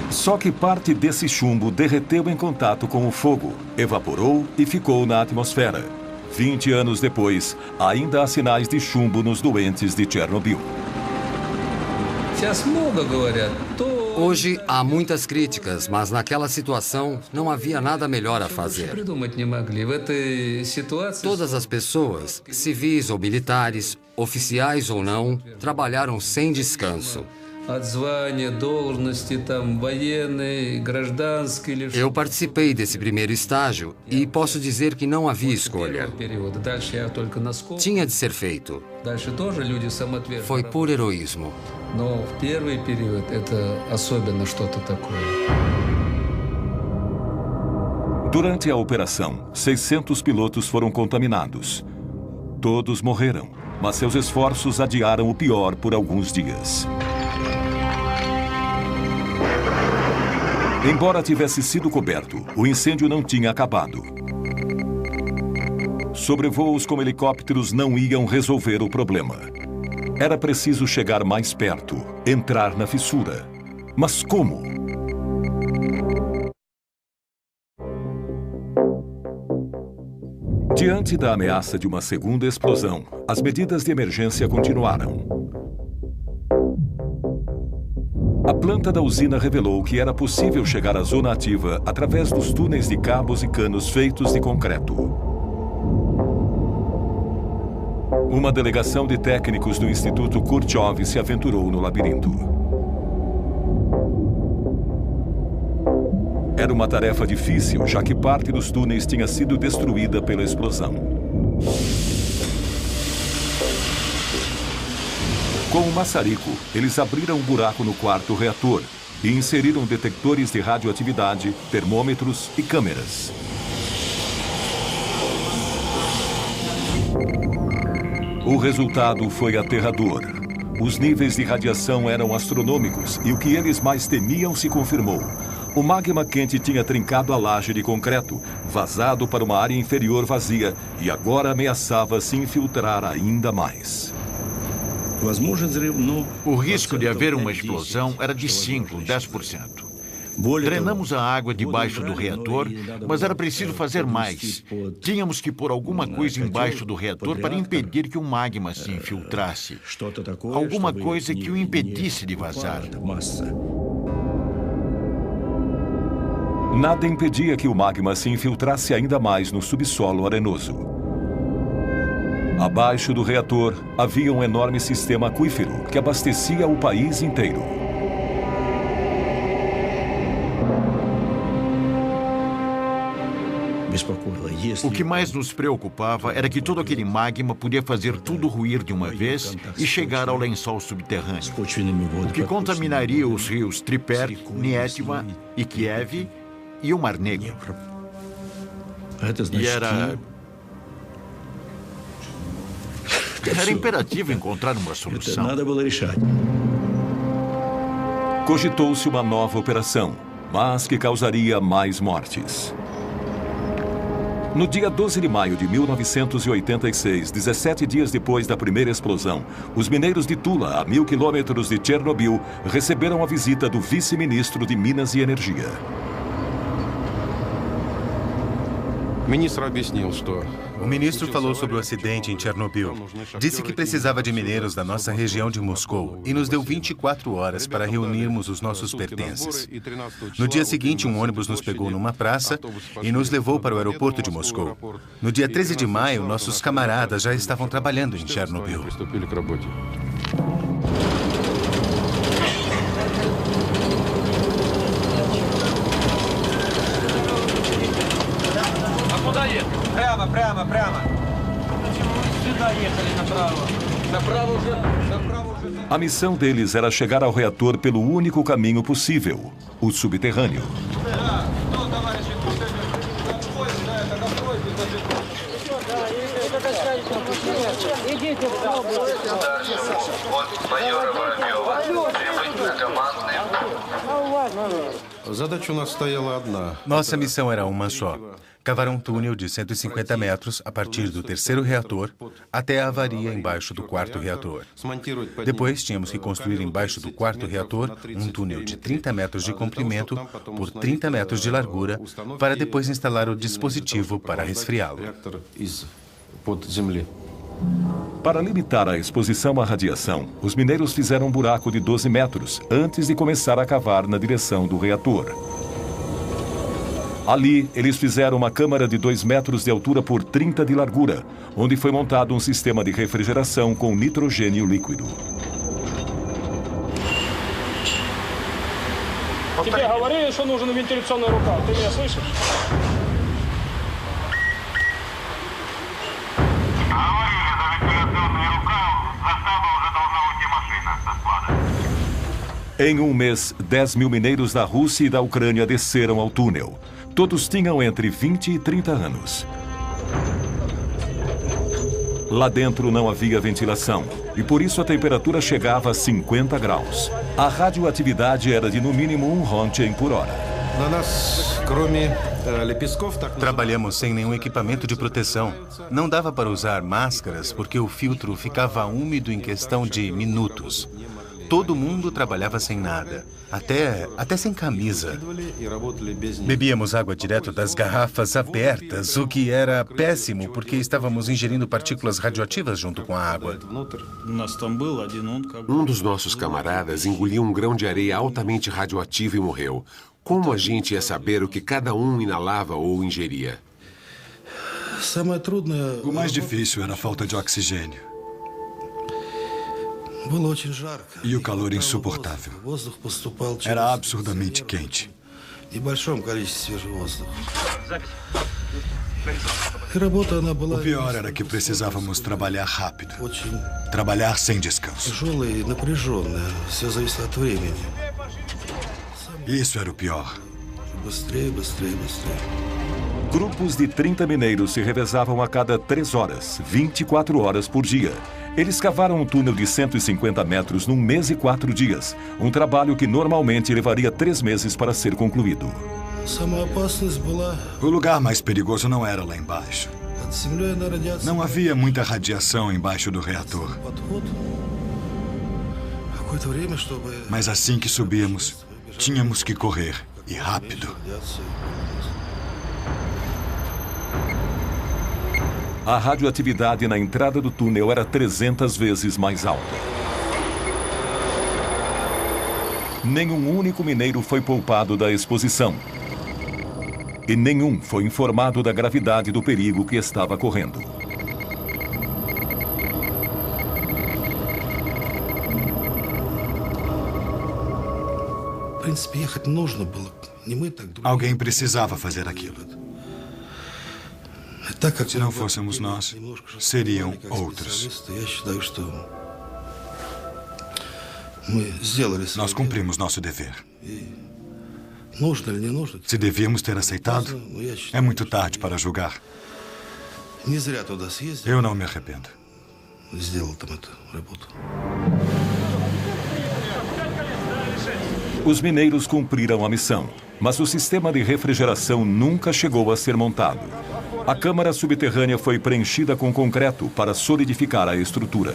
Só que parte desse chumbo derreteu em contato com o fogo, evaporou e ficou na atmosfera. 20 anos depois, ainda há sinais de chumbo nos doentes de Chernobyl. Hoje há muitas críticas, mas naquela situação não havia nada melhor a fazer. Todas as pessoas, civis ou militares, oficiais ou não, trabalharam sem descanso. Eu participei desse primeiro estágio e posso dizer que não havia escolha. Tinha de ser feito. Foi por heroísmo. Durante a operação, 600 pilotos foram contaminados. Todos morreram, mas seus esforços adiaram o pior por alguns dias. Embora tivesse sido coberto, o incêndio não tinha acabado. Sobrevoos com helicópteros não iam resolver o problema. Era preciso chegar mais perto, entrar na fissura. Mas como? Diante da ameaça de uma segunda explosão, as medidas de emergência continuaram. A planta da usina revelou que era possível chegar à zona ativa através dos túneis de cabos e canos feitos de concreto. Uma delegação de técnicos do Instituto Kurchov se aventurou no labirinto. Era uma tarefa difícil, já que parte dos túneis tinha sido destruída pela explosão. Com o maçarico, eles abriram um buraco no quarto reator e inseriram detectores de radioatividade, termômetros e câmeras. O resultado foi aterrador. Os níveis de radiação eram astronômicos e o que eles mais temiam se confirmou. O magma quente tinha trincado a laje de concreto, vazado para uma área inferior vazia e agora ameaçava se infiltrar ainda mais. O risco de haver uma explosão era de 5%, 10%. Drenamos a água debaixo do reator, mas era preciso fazer mais. Tínhamos que pôr alguma coisa embaixo do reator para impedir que o magma se infiltrasse. Alguma coisa que o impedisse de vazar. Nada impedia que o magma se infiltrasse ainda mais no subsolo arenoso. Abaixo do reator havia um enorme sistema aquífero que abastecia o país inteiro. O que mais nos preocupava era que todo aquele magma podia fazer tudo ruir de uma vez e chegar ao lençol subterrâneo, o que contaminaria os rios Triper, Nietva e Kiev e o Mar Negro. E era imperativo encontrar uma solução. Cogitou-se uma nova operação, mas que causaria mais mortes. No dia 12 de maio de 1986, 17 dias depois da primeira explosão, os mineiros de Tula, a 1000 quilômetros de Chernobyl, receberam a visita do vice-ministro de Minas e Energia. O ministro falou sobre o acidente em Chernobyl. Disse que precisava de mineiros da nossa região de Moscou e nos deu 24 horas para reunirmos os nossos pertences. No dia seguinte, um ônibus nos pegou numa praça e nos levou para o aeroporto de Moscou. No dia 13 de maio, nossos camaradas já estavam trabalhando em Chernobyl. A missão deles era chegar ao reator pelo único caminho possível, o subterrâneo. Nossa missão era uma só: cavar um túnel de 150 metros a partir do terceiro reator até a avaria embaixo do quarto reator. Depois, tínhamos que construir embaixo do quarto reator um túnel de 30 metros de comprimento por 30 metros de largura para depois instalar o dispositivo para resfriá-lo. Para limitar a exposição à radiação, os mineiros fizeram um buraco de 12 metros antes de começar a cavar na direção do reator. Ali, eles fizeram uma câmara de 2 metros de altura por 30 de largura, onde foi montado um sistema de refrigeração com nitrogênio líquido. Тебе говорили, что нужен вентиляционный рукав. Ты меня слышишь? Em um mês, 10 mil mineiros da Rússia e da Ucrânia desceram ao túnel. Todos tinham entre 20 e 30 anos. Lá dentro não havia ventilação e por isso a temperatura chegava a 50 graus. A radioatividade era de no mínimo 1 Rontgen por hora. Trabalhamos sem nenhum equipamento de proteção. Não dava para usar máscaras porque o filtro ficava úmido em questão de minutos. Todo mundo trabalhava sem nada, até sem camisa. Bebíamos água direto das garrafas abertas, o que era péssimo porque estávamos ingerindo partículas radioativas junto com a água. Um dos nossos camaradas engoliu um grão de areia altamente radioativo e morreu. Como a gente ia saber o que cada um inalava ou ingeria? O mais difícil era a falta de oxigênio. E o calor insuportável. Era absurdamente quente. O pior era que precisávamos trabalhar rápido. Trabalhar sem descanso. Isso era o pior. Grupos de 30 mineiros se revezavam a cada 3 horas, 24 horas por dia. Eles cavaram um túnel de 150 metros num mês e 4 dias, um trabalho que normalmente levaria 3 meses para ser concluído. O lugar mais perigoso não era lá embaixo. Não havia muita radiação embaixo do reator. Mas assim que subíamos, tínhamos que correr, e rápido. A radioatividade na entrada do túnel era 300 vezes mais alta. Nenhum único mineiro foi poupado da exposição. E nenhum foi informado da gravidade do perigo que estava correndo. Alguém precisava fazer aquilo. Se não fôssemos nós, seriam outros. Nós cumprimos nosso dever. Se devíamos ter aceitado, é muito tarde para julgar. Eu não me arrependo. Os mineiros cumpriram a missão, mas o sistema de refrigeração nunca chegou a ser montado. A câmara subterrânea foi preenchida com concreto para solidificar a estrutura.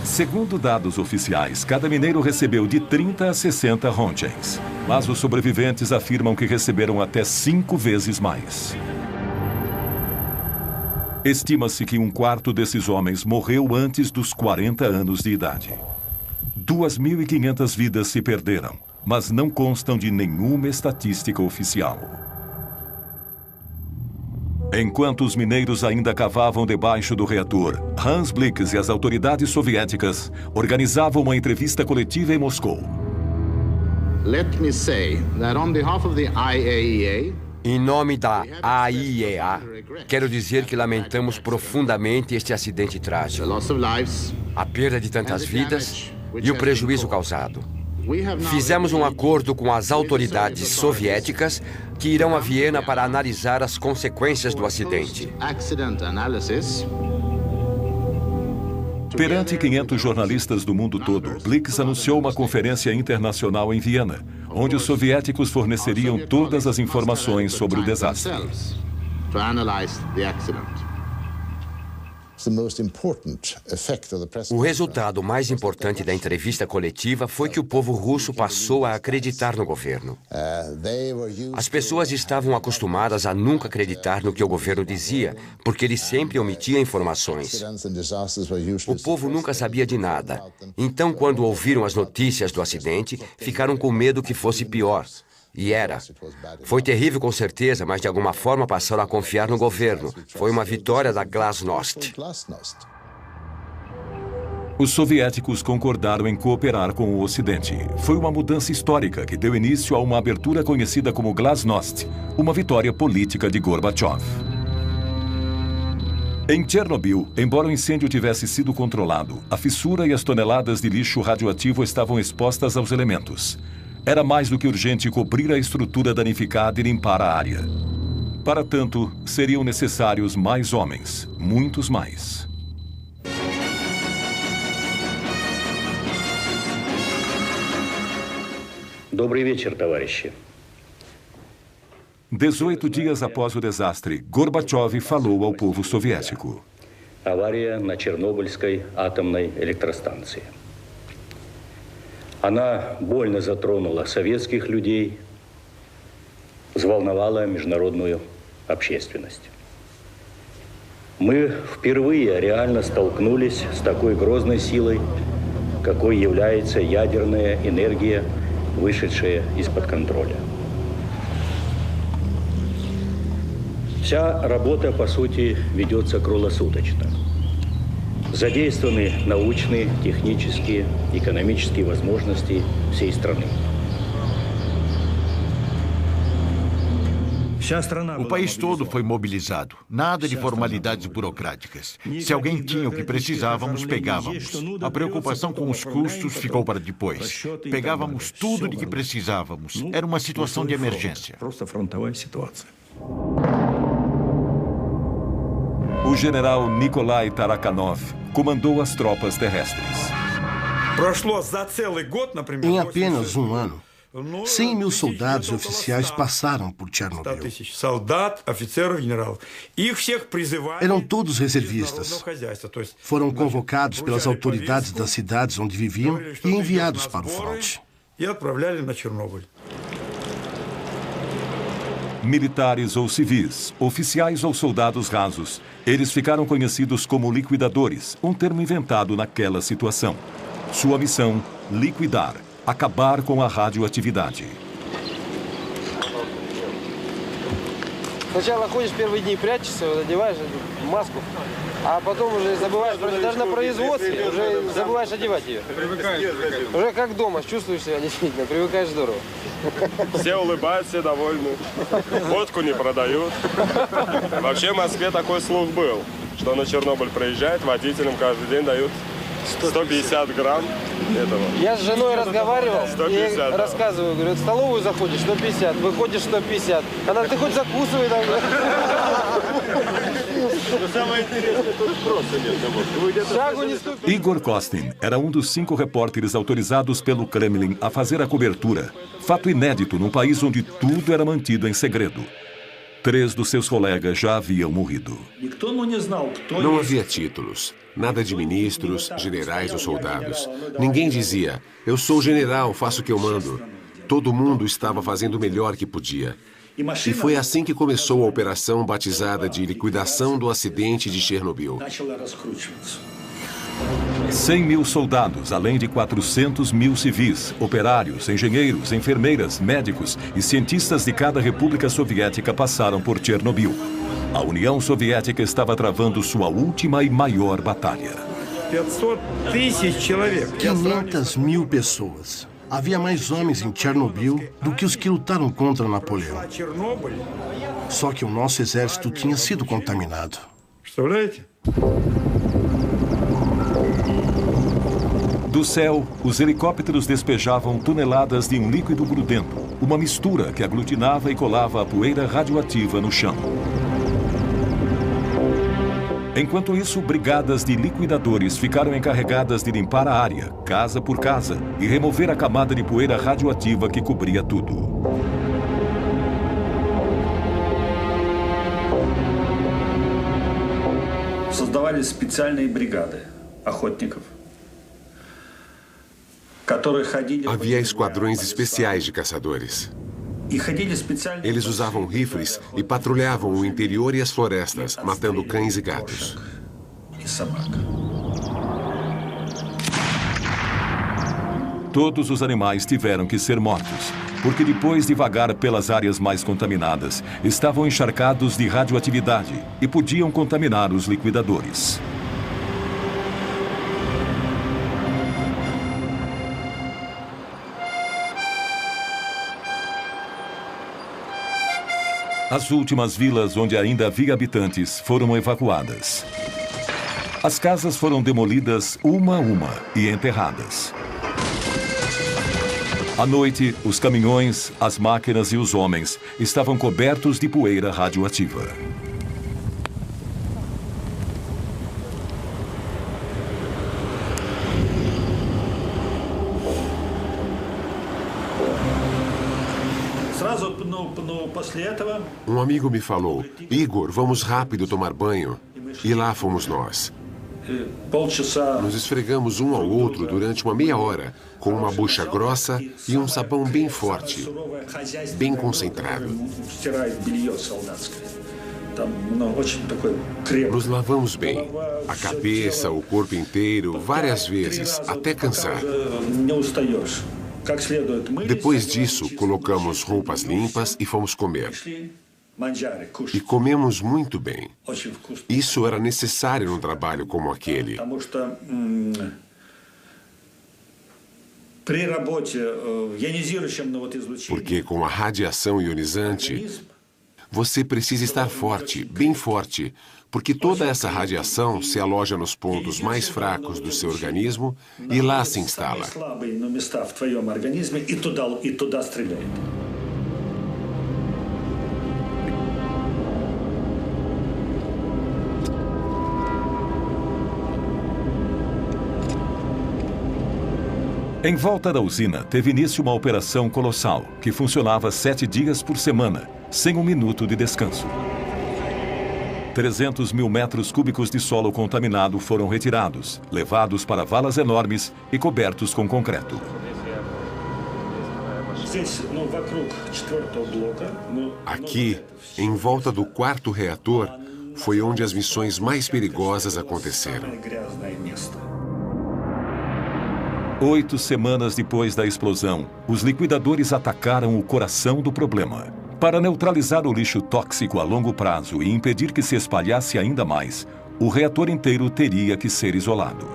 Segundo dados oficiais, cada mineiro recebeu de 30 a 60 rontgens. Mas os sobreviventes afirmam que receberam até 5 vezes mais. Estima-se que 1/4 desses homens morreu antes dos 40 anos de idade. 2.500 vidas se perderam, mas não constam de nenhuma estatística oficial. Enquanto os mineiros ainda cavavam debaixo do reator, Hans Blix e as autoridades soviéticas organizavam uma entrevista coletiva em Moscou. Let me say that on behalf of the IAEA, em nome da AIEA, quero dizer que lamentamos profundamente este acidente trágico, a perda de tantas vidas e o prejuízo causado. Fizemos um acordo com as autoridades soviéticas que irão a Viena para analisar as consequências do acidente. Perante 500 jornalistas do mundo todo, Blix anunciou uma conferência internacional em Viena, onde os soviéticos forneceriam todas as informações sobre o desastre. O resultado mais importante da entrevista coletiva foi que o povo russo passou a acreditar no governo. As pessoas estavam acostumadas a nunca acreditar no que o governo dizia, porque ele sempre omitia informações. O povo nunca sabia de nada. Então, quando ouviram as notícias do acidente, ficaram com medo que fosse pior. E era. Foi terrível com certeza, mas de alguma forma passaram a confiar no governo. Foi uma vitória da Glasnost. Os soviéticos concordaram em cooperar com o Ocidente. Foi uma mudança histórica que deu início a uma abertura conhecida como Glasnost, uma vitória política de Gorbachev. Em Chernobyl, embora o incêndio tivesse sido controlado, a fissura e as toneladas de lixo radioativo estavam expostas aos elementos. Era mais do que urgente cobrir a estrutura danificada e limpar a área. Para tanto, seriam necessários mais homens, muitos mais. Добрый вечер, товарищи. 18 dias após o desastre, Gorbachev falou ao povo soviético. Авария на Чернобыльской атомной электростанции. Она больно затронула советских людей, взволновала международную общественность. Мы впервые реально столкнулись с такой грозной силой, какой является ядерная энергия, вышедшая из-под контроля. Вся работа, по сути, ведется круглосуточно. Задействованы научные, технические, экономические возможности всей страны. O país todo foi mobilizado. Nada de formalidades burocráticas. Se alguém tinha o que precisávamos, pegávamos. A preocupação com os custos ficou para depois. Pegávamos tudo de que precisávamos. Era uma situação de emergência. O general Nikolai Tarakhanov comandou as tropas terrestres. Em apenas um ano, 100 mil soldados e oficiais passaram por Chernobyl. Eram todos reservistas. Foram convocados pelas autoridades das cidades onde viviam e enviados para o fronte. Militares ou civis, oficiais ou soldados rasos, eles ficaram conhecidos como liquidadores, um termo inventado naquela situação. Sua missão, liquidar, acabar com a radioatividade. Сначала ходишь первые дни, прячешься, одеваешь маску, а потом уже забываешь, даже на производстве уже забываешь одевать ее. Уже как дома, чувствуешь себя действительно, привыкаешь здорово. Все улыбаются, все довольны. Водку не продают. Вообще в Москве такой слух был, что на Чернобыль приезжает, водителям каждый день дают 150 грамм этого. Я с женой разговаривал, 150, и рассказываю, говорю, в столовую заходишь 150, выходишь 150. Она, ты хоть закусывай там. Igor Kostin era um dos 5 repórteres autorizados pelo Kremlin a fazer a cobertura. Fato inédito num país onde tudo era mantido em segredo. 3 dos seus colegas já haviam morrido. Não havia títulos, nada de ministros, generais ou soldados. Ninguém dizia, eu sou general, faço o que eu mando. Todo mundo estava fazendo o melhor que podia. E foi assim que começou a operação batizada de liquidação do acidente de Chernobyl. 100 mil soldados, além de 400 mil civis, operários, engenheiros, enfermeiras, médicos e cientistas de cada república soviética passaram por Chernobyl. A União Soviética estava travando sua última e maior batalha. 500 mil pessoas. Havia mais homens em Chernobyl do que os que lutaram contra Napoleão. Só que o nosso exército tinha sido contaminado. Do céu, os helicópteros despejavam toneladas de um líquido grudento, uma mistura que aglutinava e colava a poeira radioativa no chão. Enquanto isso, brigadas de liquidadores ficaram encarregadas de limpar a área, casa por casa, e remover a camada de poeira radioativa que cobria tudo. Создавались специальные бригады охотников. Havia esquadrões especiais de caçadores. Eles usavam rifles e patrulhavam o interior e as florestas, matando cães e gatos. Todos os animais tiveram que ser mortos, porque depois de vagar pelas áreas mais contaminadas, estavam encharcados de radioatividade e podiam contaminar os liquidadores. As últimas vilas onde ainda havia habitantes foram evacuadas. As casas foram demolidas uma a uma e enterradas. À noite, os caminhões, as máquinas e os homens estavam cobertos de poeira radioativa. Um amigo me falou, Igor, vamos rápido tomar banho. E lá fomos nós. Nos esfregamos um ao outro durante uma meia hora, com uma bucha grossa e um sabão bem forte, bem concentrado. Nos lavamos bem, a cabeça, o corpo inteiro, várias vezes, até cansar. Depois disso, colocamos roupas limpas e fomos comer. E comemos muito bem. Isso era necessário num trabalho como aquele. Porque com a radiação ionizante, você precisa estar forte, bem forte, porque toda essa radiação se aloja nos pontos mais fracos do seu organismo e lá se instala. Em volta da usina, teve início uma operação colossal, que funcionava 7 dias por semana, sem um minuto de descanso. 300 mil metros cúbicos de solo contaminado foram retirados, levados para valas enormes e cobertos com concreto. Aqui, em volta do quarto reator, foi onde as missões mais perigosas aconteceram. 8 semanas depois da explosão, os liquidadores atacaram o coração do problema. Para neutralizar o lixo tóxico a longo prazo e impedir que se espalhasse ainda mais, o reator inteiro teria que ser isolado.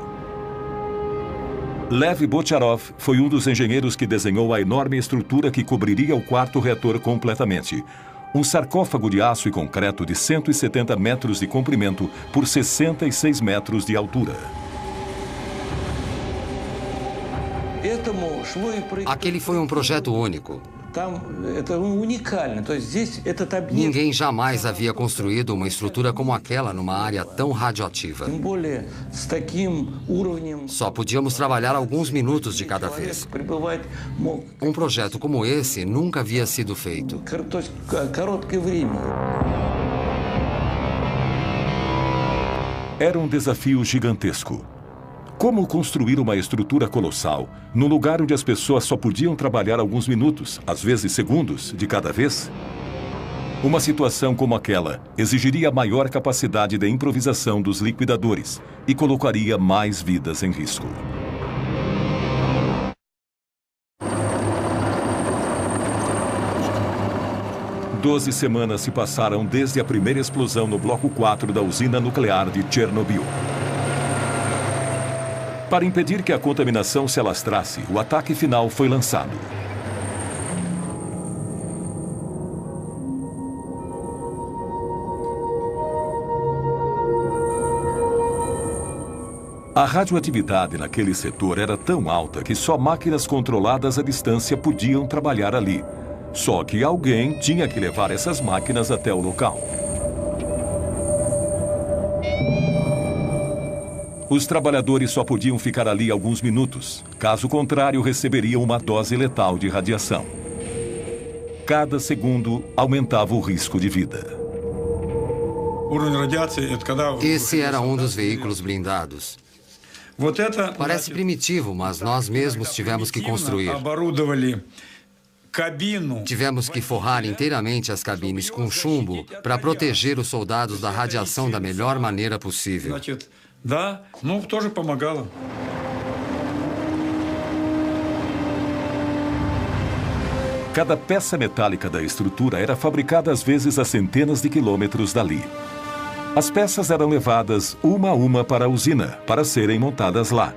Lev Bocharov foi um dos engenheiros que desenhou a enorme estrutura que cobriria o quarto reator completamente. Um sarcófago de aço e concreto de 170 metros de comprimento por 66 metros de altura. Aquele foi um projeto único. Ninguém jamais havia construído uma estrutura como aquela numa área tão radioativa. Só podíamos trabalhar alguns minutos de cada vez. Um projeto como esse nunca havia sido feito. Era um desafio gigantesco. Como construir uma estrutura colossal num lugar onde as pessoas só podiam trabalhar alguns minutos, às vezes segundos, de cada vez? Uma situação como aquela exigiria maior capacidade de improvisação dos liquidadores e colocaria mais vidas em risco. Doze semanas se passaram desde a primeira explosão no bloco 4 da usina nuclear de Chernobyl. Para impedir que a contaminação se alastrasse, o ataque final foi lançado. A radioatividade naquele setor era tão alta que só máquinas controladas à distância podiam trabalhar ali. Só que alguém tinha que levar essas máquinas até o local. Os trabalhadores só podiam ficar ali alguns minutos. Caso contrário, receberiam uma dose letal de radiação. Cada segundo aumentava o risco de vida. Esse era um dos veículos blindados. Parece primitivo, mas nós mesmos tivemos que construir. Tivemos que forrar inteiramente as cabines com chumbo para proteger os soldados da radiação da melhor maneira possível. Да, ну, тоже помогало. Cada peça metálica da estrutura era fabricada às vezes a centenas de quilômetros dali. As peças eram levadas uma a uma para a usina, para serem montadas lá.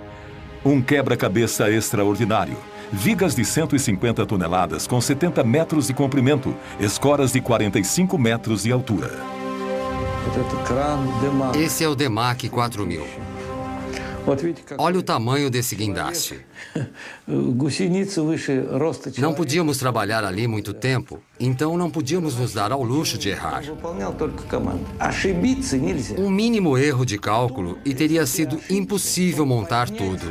Um quebra-cabeça extraordinário. Vigas de 150 toneladas com 70 metros de comprimento, escoras de 45 metros de altura. Esse é o Demac 4000. Olha o tamanho desse guindaste. Não podíamos trabalhar ali muito tempo, então não podíamos nos dar ao luxo de errar. Um mínimo erro de cálculo e teria sido impossível montar tudo.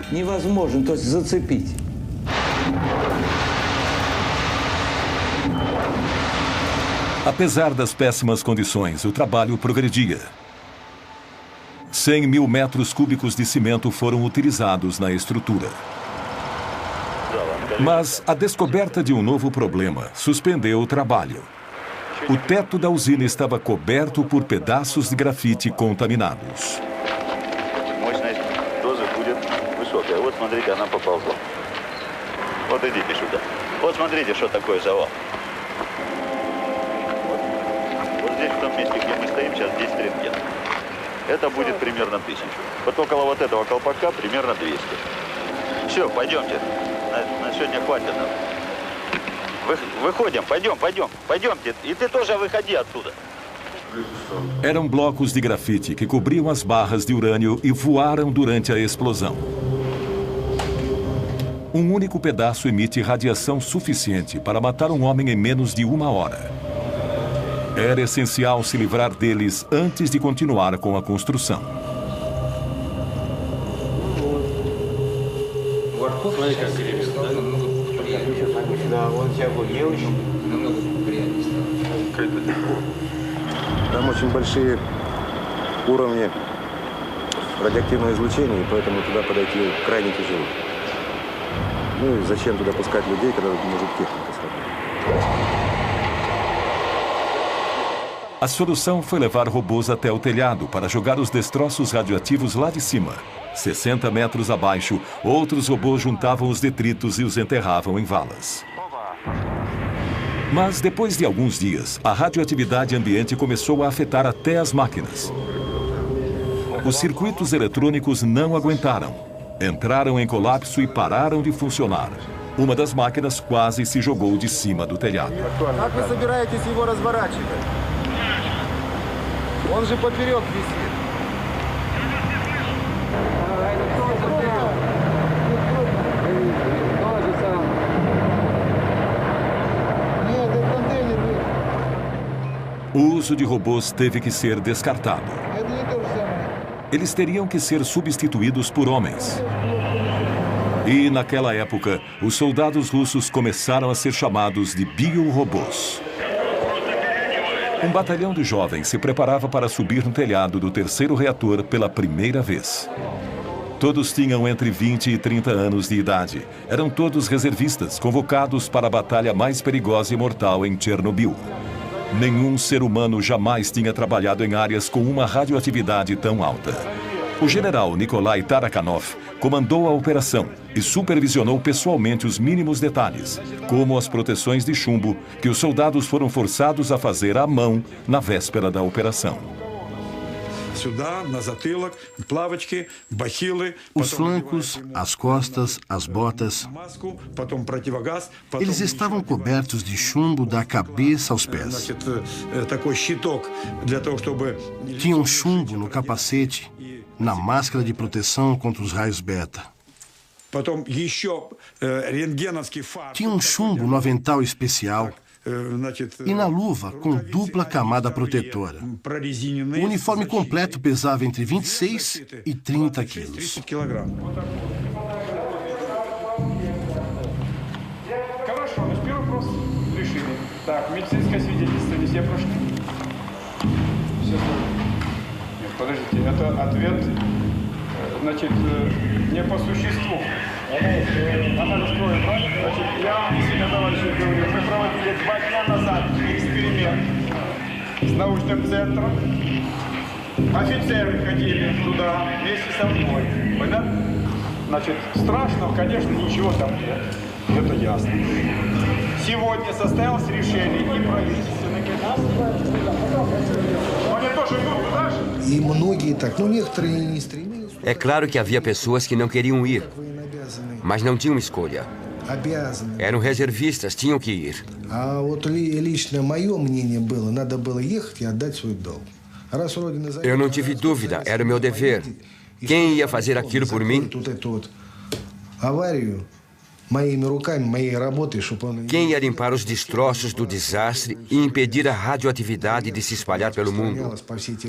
Apesar das péssimas condições, o trabalho progredia. 100 mil metros cúbicos de cimento foram utilizados na estrutura. Mas a descoberta de um novo problema suspendeu o trabalho. O teto da usina estava coberto por pedaços de grafite contaminados. Здесь, в том месте, где мы стоим, сейчас 10 рентген. Это будет примерно 1000. Вот около вот этого колпака примерно 200. Все, пойдемте. На сегодня хватит нам. Выходим, пойдемте. И ты тоже выходи оттуда. Eram blocos de grafite que cobriam as barras de urânio e voaram durante a explosão. Um único pedaço emite radiação suficiente para matar um homem em menos de 1 hora. Era essencial se livrar deles antes de continuar com a construção. Там очень большие уровни радиоактивного излучения, и поэтому туда подойти крайне тяжело. Ну и зачем туда пускать людей, когда может техника сработать? A solução foi levar robôs até o telhado para jogar os destroços radioativos lá de cima. 60 metros abaixo, outros robôs juntavam os detritos e os enterravam em valas. Mas depois de alguns dias, a radioatividade ambiente começou a afetar até as máquinas. Os circuitos eletrônicos não aguentaram. Entraram em colapso e pararam de funcionar. Uma das máquinas quase se jogou de cima do telhado. Как вы собираетесь его разворачивать? Он же поперек висит. O uso de robôs teve que ser descartado. Eles teriam que ser substituídos por homens. E, naquela época, os soldados russos começaram a ser chamados de biorobôs. Um batalhão de jovens se preparava para subir no telhado do terceiro reator pela primeira vez. Todos tinham entre 20 e 30 anos de idade. Eram todos reservistas, convocados para a batalha mais perigosa e mortal em Chernobyl. Nenhum ser humano jamais tinha trabalhado em áreas com uma radioatividade tão alta. O general Nikolai Tarakhanov comandou a operação e supervisionou pessoalmente os mínimos detalhes, como as proteções de chumbo que os soldados foram forçados a fazer à mão na véspera da operação. Os flancos, as costas, as botas, eles estavam cobertos de chumbo da cabeça aos pés. Tinham chumbo no capacete, na máscara de proteção contra os raios beta. Tinha um chumbo no avental especial e na luva com dupla camada protetora. O uniforme completo pesava entre 26 e 30 quilos. Подождите, это ответ, значит, не по существу. Анализ крови, правильно? Значит, я себе, товарищи, говорю, мы проводили 2 дня назад эксперимент с научным центром. Офицеры ходили туда вместе со мной. Понятно? Значит, страшного, конечно, ничего там нет. Это ясно. Сегодня состоялось решение и правительственных. Они тоже идут туда же? И многие так, но некоторые не стремились. É claro que havia pessoas que não queriam ir, mas não tinham escolha. Eram reservistas, tinham que ir. А вот лично мое мнение было, надо было ехать и отдать свой долг. Eu não tive dúvida, era o meu dever. Quem ia fazer aquilo por mim? Аварию моими руками, моей работой, чтобы он... Quem ia limpar os destroços do desastre e impedir a radioatividade de se espalhar pelo mundo?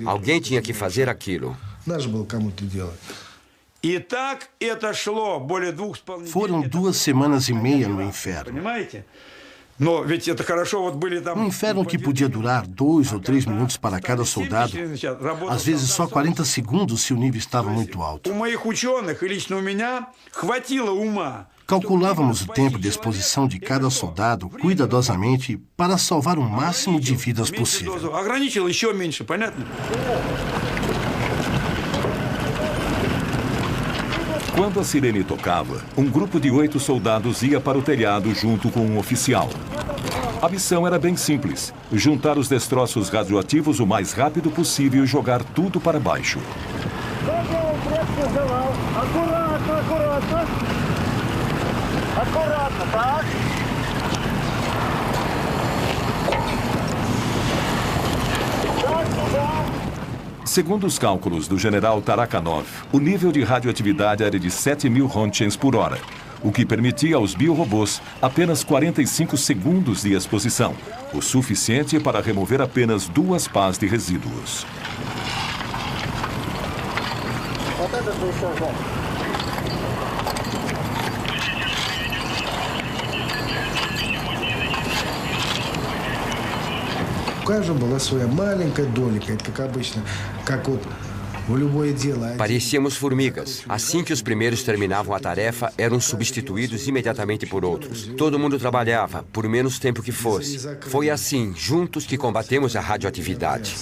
Alguém tinha que fazer aquilo. Надо было кому-то делать. Foram 2 semanas e meia no inferno. Um inferno que podia durar 2 ou 3 minutos para cada soldado, às vezes só 40 segundos se o nível estava muito alto. Calculávamos o tempo de exposição de cada soldado cuidadosamente para salvar o máximo de vidas possível. Quando a sirene tocava, um grupo de 8 soldados ia para o telhado junto com um oficial. A missão era bem simples: juntar os destroços radioativos o mais rápido possível e jogar tudo para baixo. Segundo os cálculos do general Tarakhanov, o nível de radioatividade era de 7.000 rontgens por hora, o que permitia aos biorobôs apenas 45 segundos de exposição, o suficiente para remover apenas 2 pás de resíduos. каждого была своя маленькая долика. Это как обычно, как вот в любое дело. Parecíamos formigas. Assim que os primeiros terminavam a tarefa, eram substituídos imediatamente por outros. Todo mundo trabalhava, por menos tempo que fosse. Foi assim, juntos, que combatemos a radioatividade.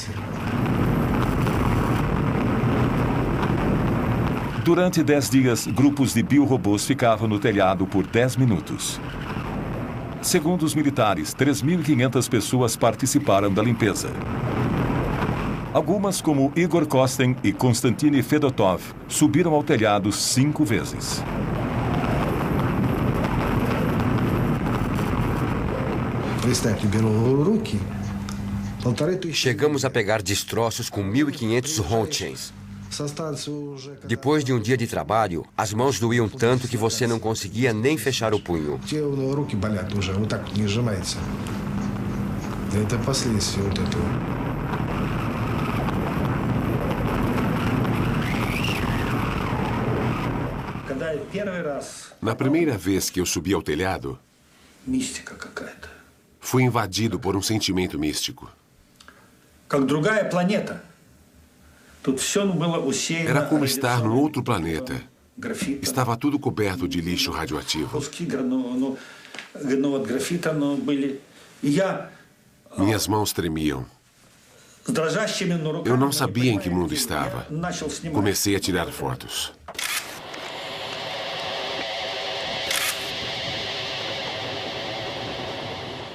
Durante 10 dias, grupos de biorobôs ficavam no telhado por 10 minutos. Segundo os militares, 3.500 pessoas participaram da limpeza. Algumas, como Igor Kosten e Konstantin Fedotov, subiram ao telhado 5 vezes. Chegamos a pegar destroços com 1.500 Rontgens. Depois de um dia de trabalho, as mãos doíam tanto que você não conseguia nem fechar o punho. Na primeira vez que eu subi ao telhado, fui invadido por um sentimento místico. Era como estar num outro planeta. Estava tudo coberto de lixo radioativo. Minhas mãos tremiam. Eu não sabia em que mundo estava. Comecei a tirar fotos.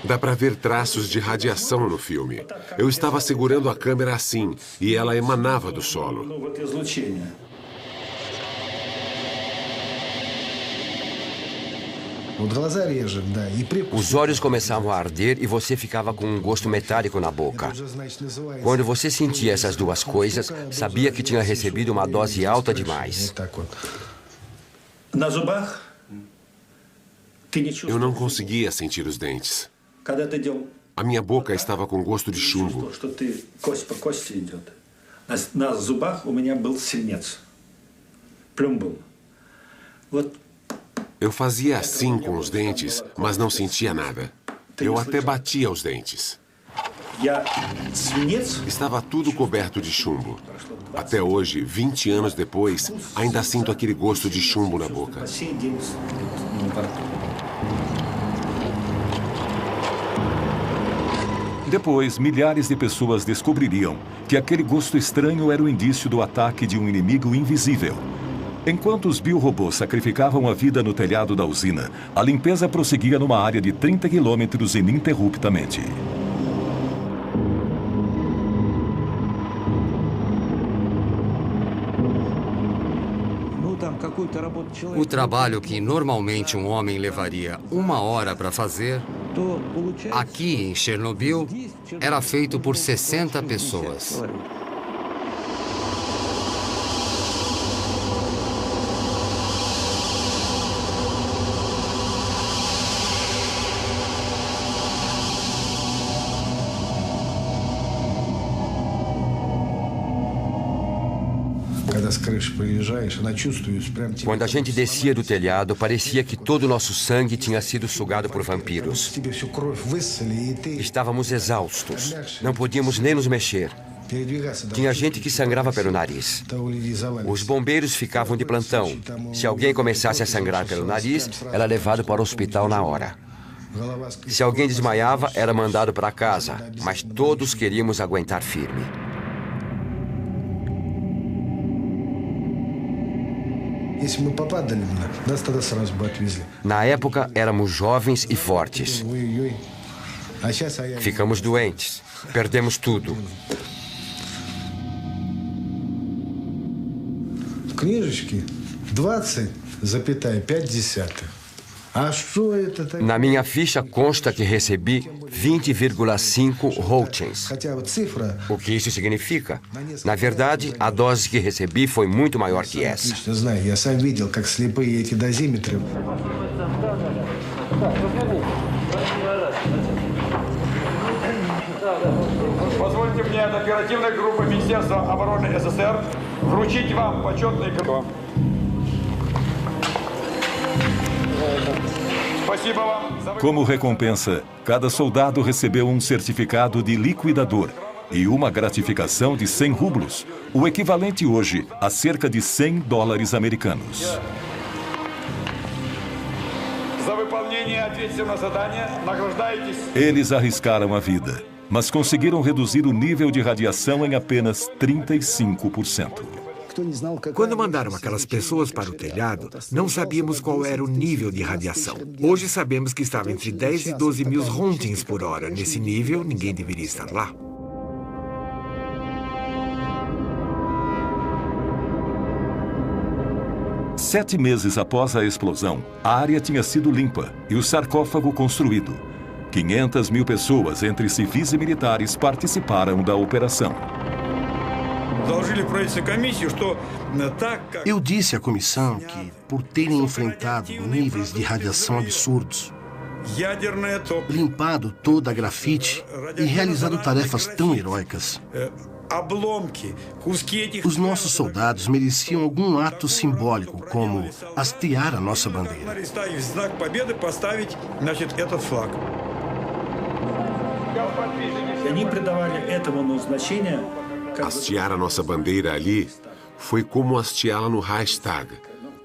Dá para ver traços de radiação no filme. Eu estava segurando a câmera assim, e ela emanava do solo. Os olhos começavam a arder e você ficava com um gosto metálico na boca. Quando você sentia essas duas coisas, sabia que tinha recebido uma dose alta demais. Eu não conseguia sentir os dentes. A minha boca estava com gosto de chumbo. Eu fazia assim com os dentes, mas não sentia nada. Eu até batia os dentes. Estava tudo coberto de chumbo. Até hoje, 20 anos depois, ainda sinto aquele gosto de chumbo na boca. Depois, milhares de pessoas descobririam que aquele gosto estranho era o indício do ataque de um inimigo invisível. Enquanto os biorobôs sacrificavam a vida no telhado da usina, a limpeza prosseguia numa área de 30 quilômetros ininterruptamente. O trabalho que normalmente um homem levaria 1 hora para fazer, aqui em Chernobyl, era feito por 60 pessoas. Quando a gente descia do telhado, parecia que todo o nosso sangue tinha sido sugado por vampiros. Estávamos exaustos. Não podíamos nem nos mexer. Tinha gente que sangrava pelo nariz. Os bombeiros ficavam de plantão. Se alguém começasse a sangrar pelo nariz, era levado para o hospital na hora. Se alguém desmaiava, era mandado para casa. Mas todos queríamos aguentar firme. Na época, éramos jovens e fortes. Ficamos doentes. Perdemos tudo. Na minha ficha consta que recebi 20,5 Roentgens. O que isso significa? Na verdade, a dose que recebi foi muito maior que essa. Позвольте мне от оперативной группы Министерства обороны СССР вручить вам почетный грамоту. Como recompensa, cada soldado recebeu um certificado de liquidador e uma gratificação de 100 rublos, o equivalente hoje a cerca de 100 dólares americanos. Eles arriscaram a vida, mas conseguiram reduzir o nível de radiação em apenas 35%. Quando mandaram aquelas pessoas para o telhado, não sabíamos qual era o nível de radiação. Hoje sabemos que estava entre 10 e 12 mil rontgens por hora. Nesse nível, ninguém deveria estar lá. Sete meses após a explosão, a área tinha sido limpa e o sarcófago construído. 500 mil pessoas, entre civis e militares, participaram da operação. Eu disse à comissão que, por terem enfrentado níveis de radiação absurdos, limpado toda a grafite e realizado tarefas tão heróicas, os nossos soldados mereciam algum ato simbólico, como hastear a nossa bandeira. Hastear a nossa bandeira ali foi como hasteá-la no Reichstag,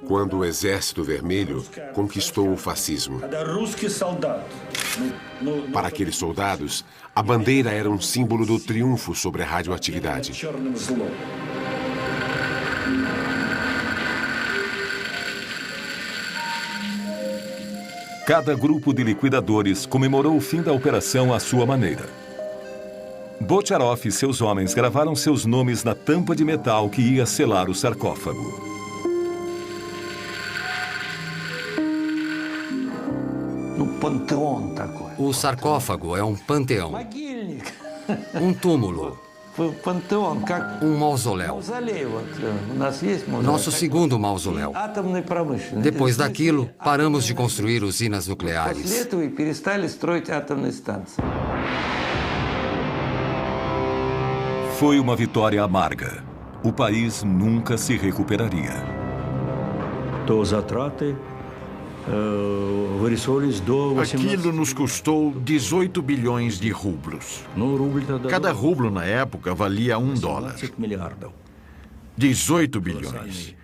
quando o Exército Vermelho conquistou o fascismo. Para aqueles soldados, a bandeira era um símbolo do triunfo sobre a radioatividade. Cada grupo de liquidadores comemorou o fim da operação à sua maneira. Bocharov e seus homens gravaram seus nomes na tampa de metal que ia selar o sarcófago. O sarcófago é um panteão. Um túmulo. Um mausoléu. Nosso segundo mausoléu. Depois daquilo, paramos de construir usinas nucleares. Foi uma vitória amarga. O país nunca se recuperaria. Aquilo nos custou 18 bilhões de rublos. Cada rublo na época valia $1. 18 bilhões.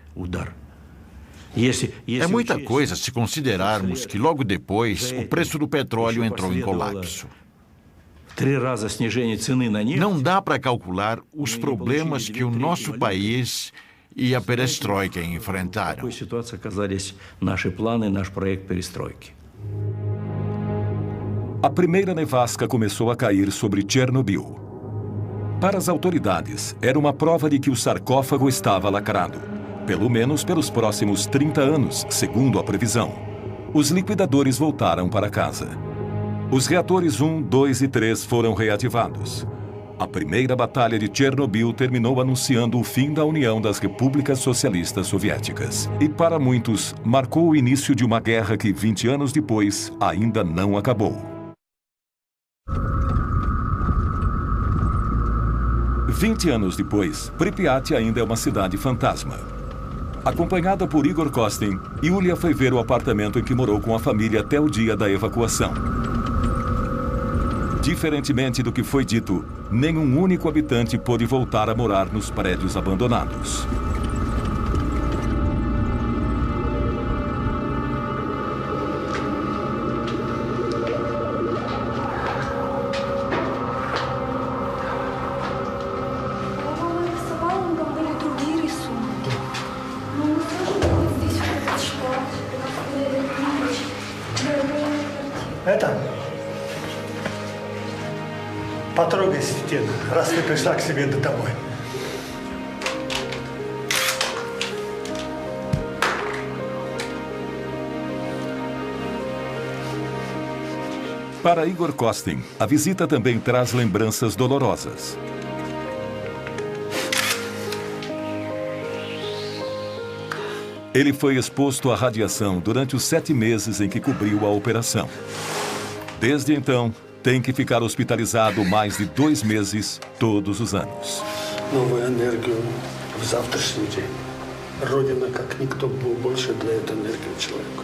É muita coisa se considerarmos que logo depois o preço do petróleo entrou em colapso. Não dá para calcular os problemas que o nosso país e a perestroika enfrentaram. A primeira nevasca começou a cair sobre Chernobyl. Para as autoridades, era uma prova de que o sarcófago estava lacrado, pelo menos pelos próximos 30 anos, segundo a previsão. Os liquidadores voltaram para casa. Os reatores 1, 2 e 3 foram reativados. A primeira batalha de Chernobyl terminou anunciando o fim da União das Repúblicas Socialistas Soviéticas. E para muitos, marcou o início de uma guerra que, 20 anos depois, ainda não acabou. 20 anos depois, Pripyat ainda é uma cidade fantasma. Acompanhada por Igor Kostin, Yulia foi ver o apartamento em que morou com a família até o dia da evacuação. Diferentemente do que foi dito, nenhum único habitante pôde voltar a morar nos prédios abandonados. Потрогай стену, раз ты пришла к себе домой. Para Igor Kostin, a visita também traz lembranças dolorosas. Ele foi exposto à radiação durante os 7 meses em que cobriu a operação. Desde então, tem que ficar hospitalizado mais de 2 meses todos os anos. Новую энергию в завтрашний день. Родина, как никто, больше для этой энергии человека.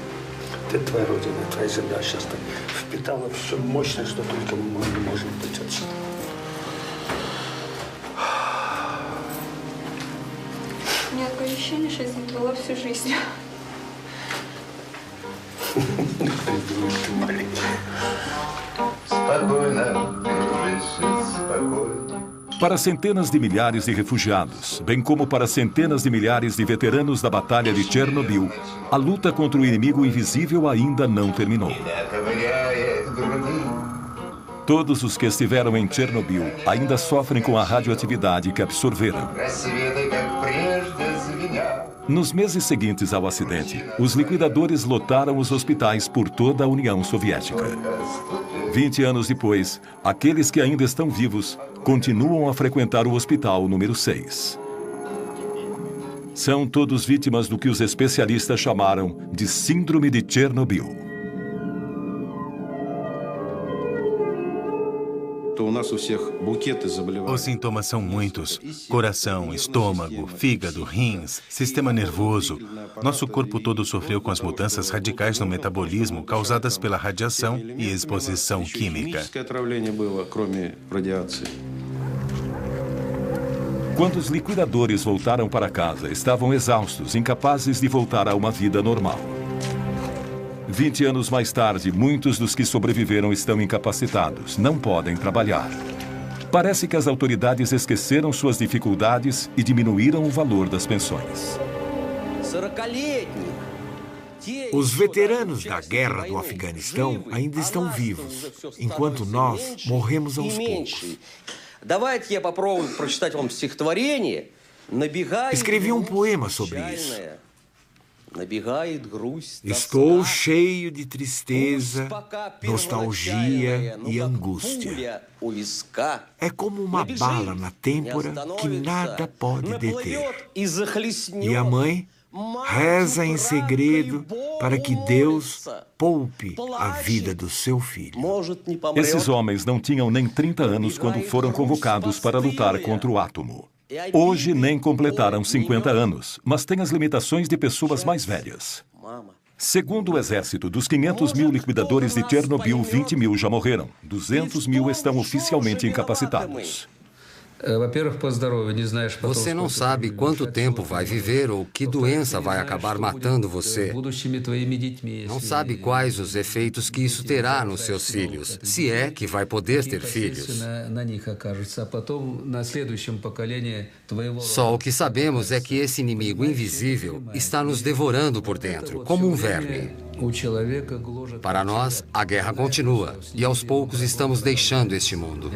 Это твоя родина, твоя земля сейчас впитала все мощное, что только может быть отсюда. У меня такое ощущение, что я здесь была всю жизнь. Para centenas de milhares de refugiados, bem como para centenas de milhares de veteranos da Batalha de Chernobyl, a luta contra o inimigo invisível ainda não terminou. Todos os que estiveram em Chernobyl ainda sofrem com a radioatividade que absorveram. Nos meses seguintes ao acidente, os liquidadores lotaram os hospitais por toda a União Soviética. 20 anos depois, aqueles que ainda estão vivos continuam a frequentar o hospital número 6. São todos vítimas do que os especialistas chamaram de Síndrome de Chernobyl. Os sintomas são muitos: coração, estômago, fígado, rins, sistema nervoso. Nosso corpo todo sofreu com as mudanças radicais no metabolismo causadas pela radiação e exposição química. Quando os liquidadores voltaram para casa, estavam exaustos, incapazes de voltar a uma vida normal. 20 anos mais tarde, muitos dos que sobreviveram estão incapacitados, não podem trabalhar. Parece que as autoridades esqueceram suas dificuldades e diminuíram o valor das pensões. Os veteranos da guerra do Afeganistão ainda estão vivos, enquanto nós morremos aos poucos. Escrevi um poema sobre isso. Estou cheio de tristeza, nostalgia e angústia. É como uma bala na têmpora que nada pode deter. E a mãe reza em segredo para que Deus poupe a vida do seu filho. Esses homens não tinham nem 30 anos quando foram convocados para lutar contra o átomo. Hoje nem completaram 50 anos, mas têm as limitações de pessoas mais velhas. Segundo o exército, dos 500 mil liquidadores de Chernobyl, 20 mil já morreram. 200 mil estão oficialmente incapacitados. Você não sabe quanto tempo vai viver ou que doença vai acabar matando você. Não sabe quais os efeitos que isso terá nos seus filhos, se é que vai poder ter filhos. Só o que sabemos é que esse inimigo invisível está nos devorando por dentro, como um verme. Para nós, a guerra continua e aos poucos estamos deixando este mundo.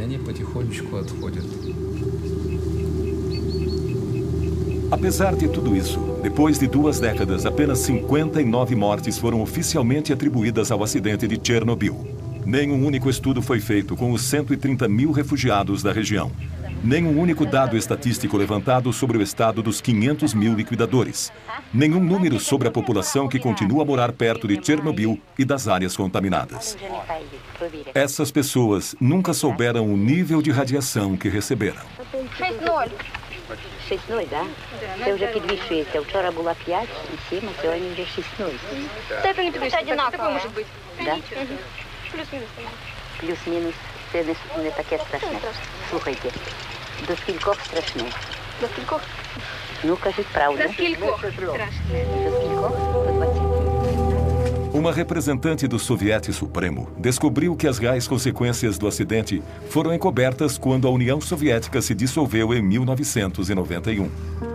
Apesar de tudo isso, depois de 2 décadas, apenas 59 mortes foram oficialmente atribuídas ao acidente de Chernobyl. Nenhum único estudo foi feito com os 130 mil refugiados da região. Nenhum único dado estatístico levantado sobre o estado dos 500 mil liquidadores. Nenhum número sobre a população que continua a morar perto de Chernobyl e das áreas contaminadas. Essas pessoas nunca souberam o nível de radiação que receberam. 6-0, да? Це вже підвищується. Вчора була 5 і 7, а сьогодні вже 6-0. Степень це одинаково може бути. Да? Плюс-мінус. Плюс-мінус. Це не таке страшне. Слухайте, до скількох страшне? До скількох? Ну, кажіть правду. До скількох страшне? До скількох? До 20. Uma representante do Soviete Supremo descobriu que as reais consequências do acidente foram encobertas quando a União Soviética se dissolveu em 1991.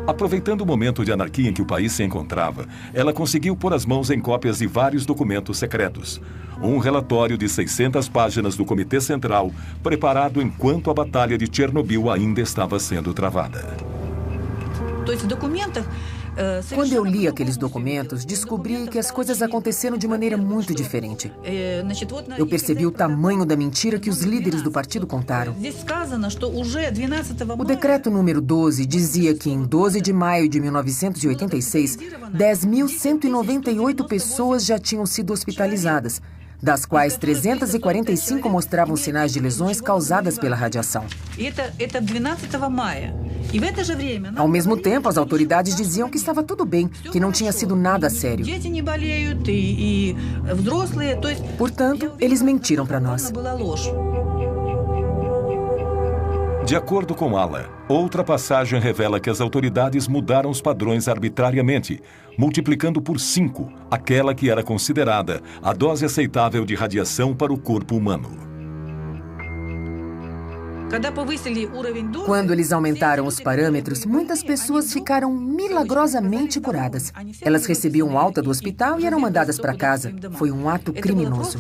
Aproveitando o momento de anarquia em que o país se encontrava, ela conseguiu pôr as mãos em cópias de vários documentos secretos. Um relatório de 600 páginas do Comitê Central, preparado enquanto a Batalha de Chernobyl ainda estava sendo travada. Quando eu li aqueles documentos, descobri que as coisas aconteceram de maneira muito diferente. Eu percebi o tamanho da mentira que os líderes do partido contaram. O decreto número 12 dizia que em 12 de maio de 1986, 10.198 pessoas já tinham sido hospitalizadas, das quais 345 mostravam sinais de lesões causadas pela radiação. Ao mesmo tempo, as autoridades diziam que estava tudo bem, que não tinha sido nada sério. Portanto, eles mentiram para nós. De acordo com Alla, outra passagem revela que as autoridades mudaram os padrões arbitrariamente, multiplicando por 5 aquela que era considerada a dose aceitável de radiação para o corpo humano. Quando eles aumentaram os parâmetros, muitas pessoas ficaram milagrosamente curadas. Elas recebiam alta do hospital e eram mandadas para casa. Foi um ato criminoso.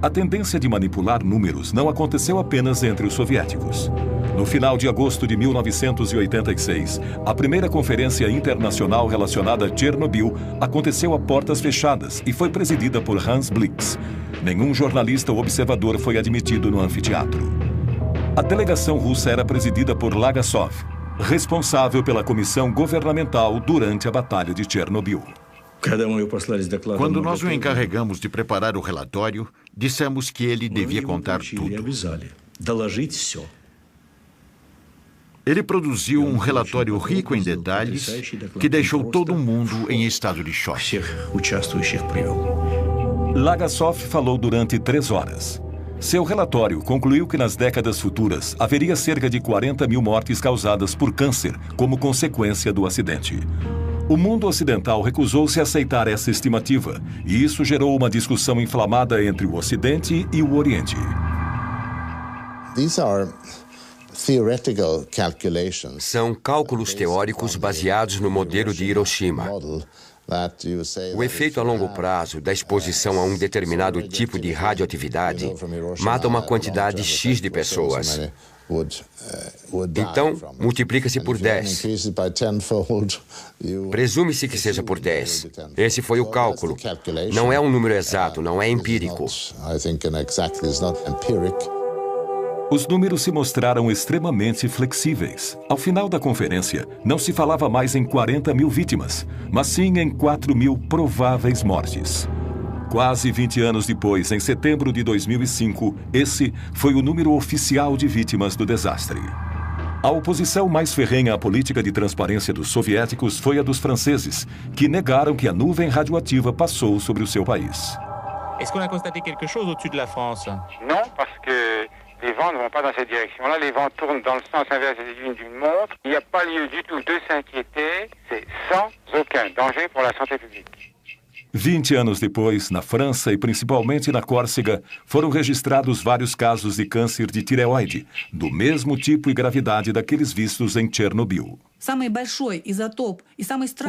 A tendência de manipular números não aconteceu apenas entre os soviéticos. No final de agosto de 1986, a primeira conferência internacional relacionada a Chernobyl aconteceu a portas fechadas e foi presidida por Hans Blix. Nenhum jornalista ou observador foi admitido no anfiteatro. A delegação russa era presidida por Lagasov, responsável pela comissão governamental durante a Batalha de Chernobyl. Quando nós o encarregamos de preparar o relatório, dissemos que ele devia contar tudo. Ele produziu um relatório rico em detalhes que deixou todo mundo em estado de choque. Lagasov falou durante 3 horas. Seu relatório concluiu que nas décadas futuras haveria cerca de 40 mil mortes causadas por câncer como consequência do acidente. O mundo ocidental recusou-se a aceitar essa estimativa, e isso gerou uma discussão inflamada entre o Ocidente e o Oriente. São cálculos teóricos baseados no modelo de Hiroshima. O efeito a longo prazo da exposição a um determinado tipo de radioatividade mata uma quantidade X de pessoas. Então, multiplica-se por 10. Presume-se que seja por 10. Esse foi o cálculo. Não é um número exato, não é empírico. Os números se mostraram extremamente flexíveis. Ao final da conferência, não se falava mais em 40 mil vítimas, mas sim em 4 mil prováveis mortes. Quase 20 anos depois, em setembro de 2005, esse foi o número oficial de vítimas do desastre. A oposição mais ferrenha à política de transparência dos soviéticos foi a dos franceses, que negaram que a nuvem radioativa passou sobre o seu país. Est-ce qu'on a constaté quelque chose au-dessus de la France? Non, parce que les vents ne vont pas dans cette direction-là. Les vents tournent dans le sens inverse des aiguilles d'une montre. Il n'y a pas lieu du tout de s'inquiéter. C'est sans aucun danger pour la santé publique. 20 anos depois, na França e principalmente na Córcega, foram registrados vários casos de câncer de tireoide, do mesmo tipo e gravidade daqueles vistos em Chernobyl.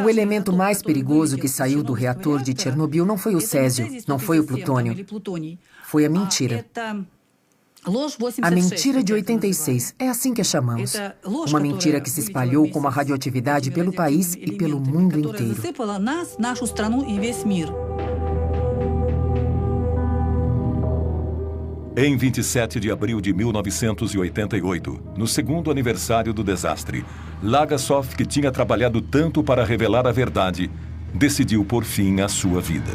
O elemento mais perigoso que saiu do reator de Chernobyl não foi o césio, não foi o plutônio. Foi a mentira. A mentira de 86, é assim que a chamamos. Uma mentira que se espalhou como a radioatividade pelo país e pelo mundo inteiro. Em 27 de abril de 1988, no segundo aniversário do desastre, Lagasov, que tinha trabalhado tanto para revelar a verdade, decidiu pôr fim à sua vida.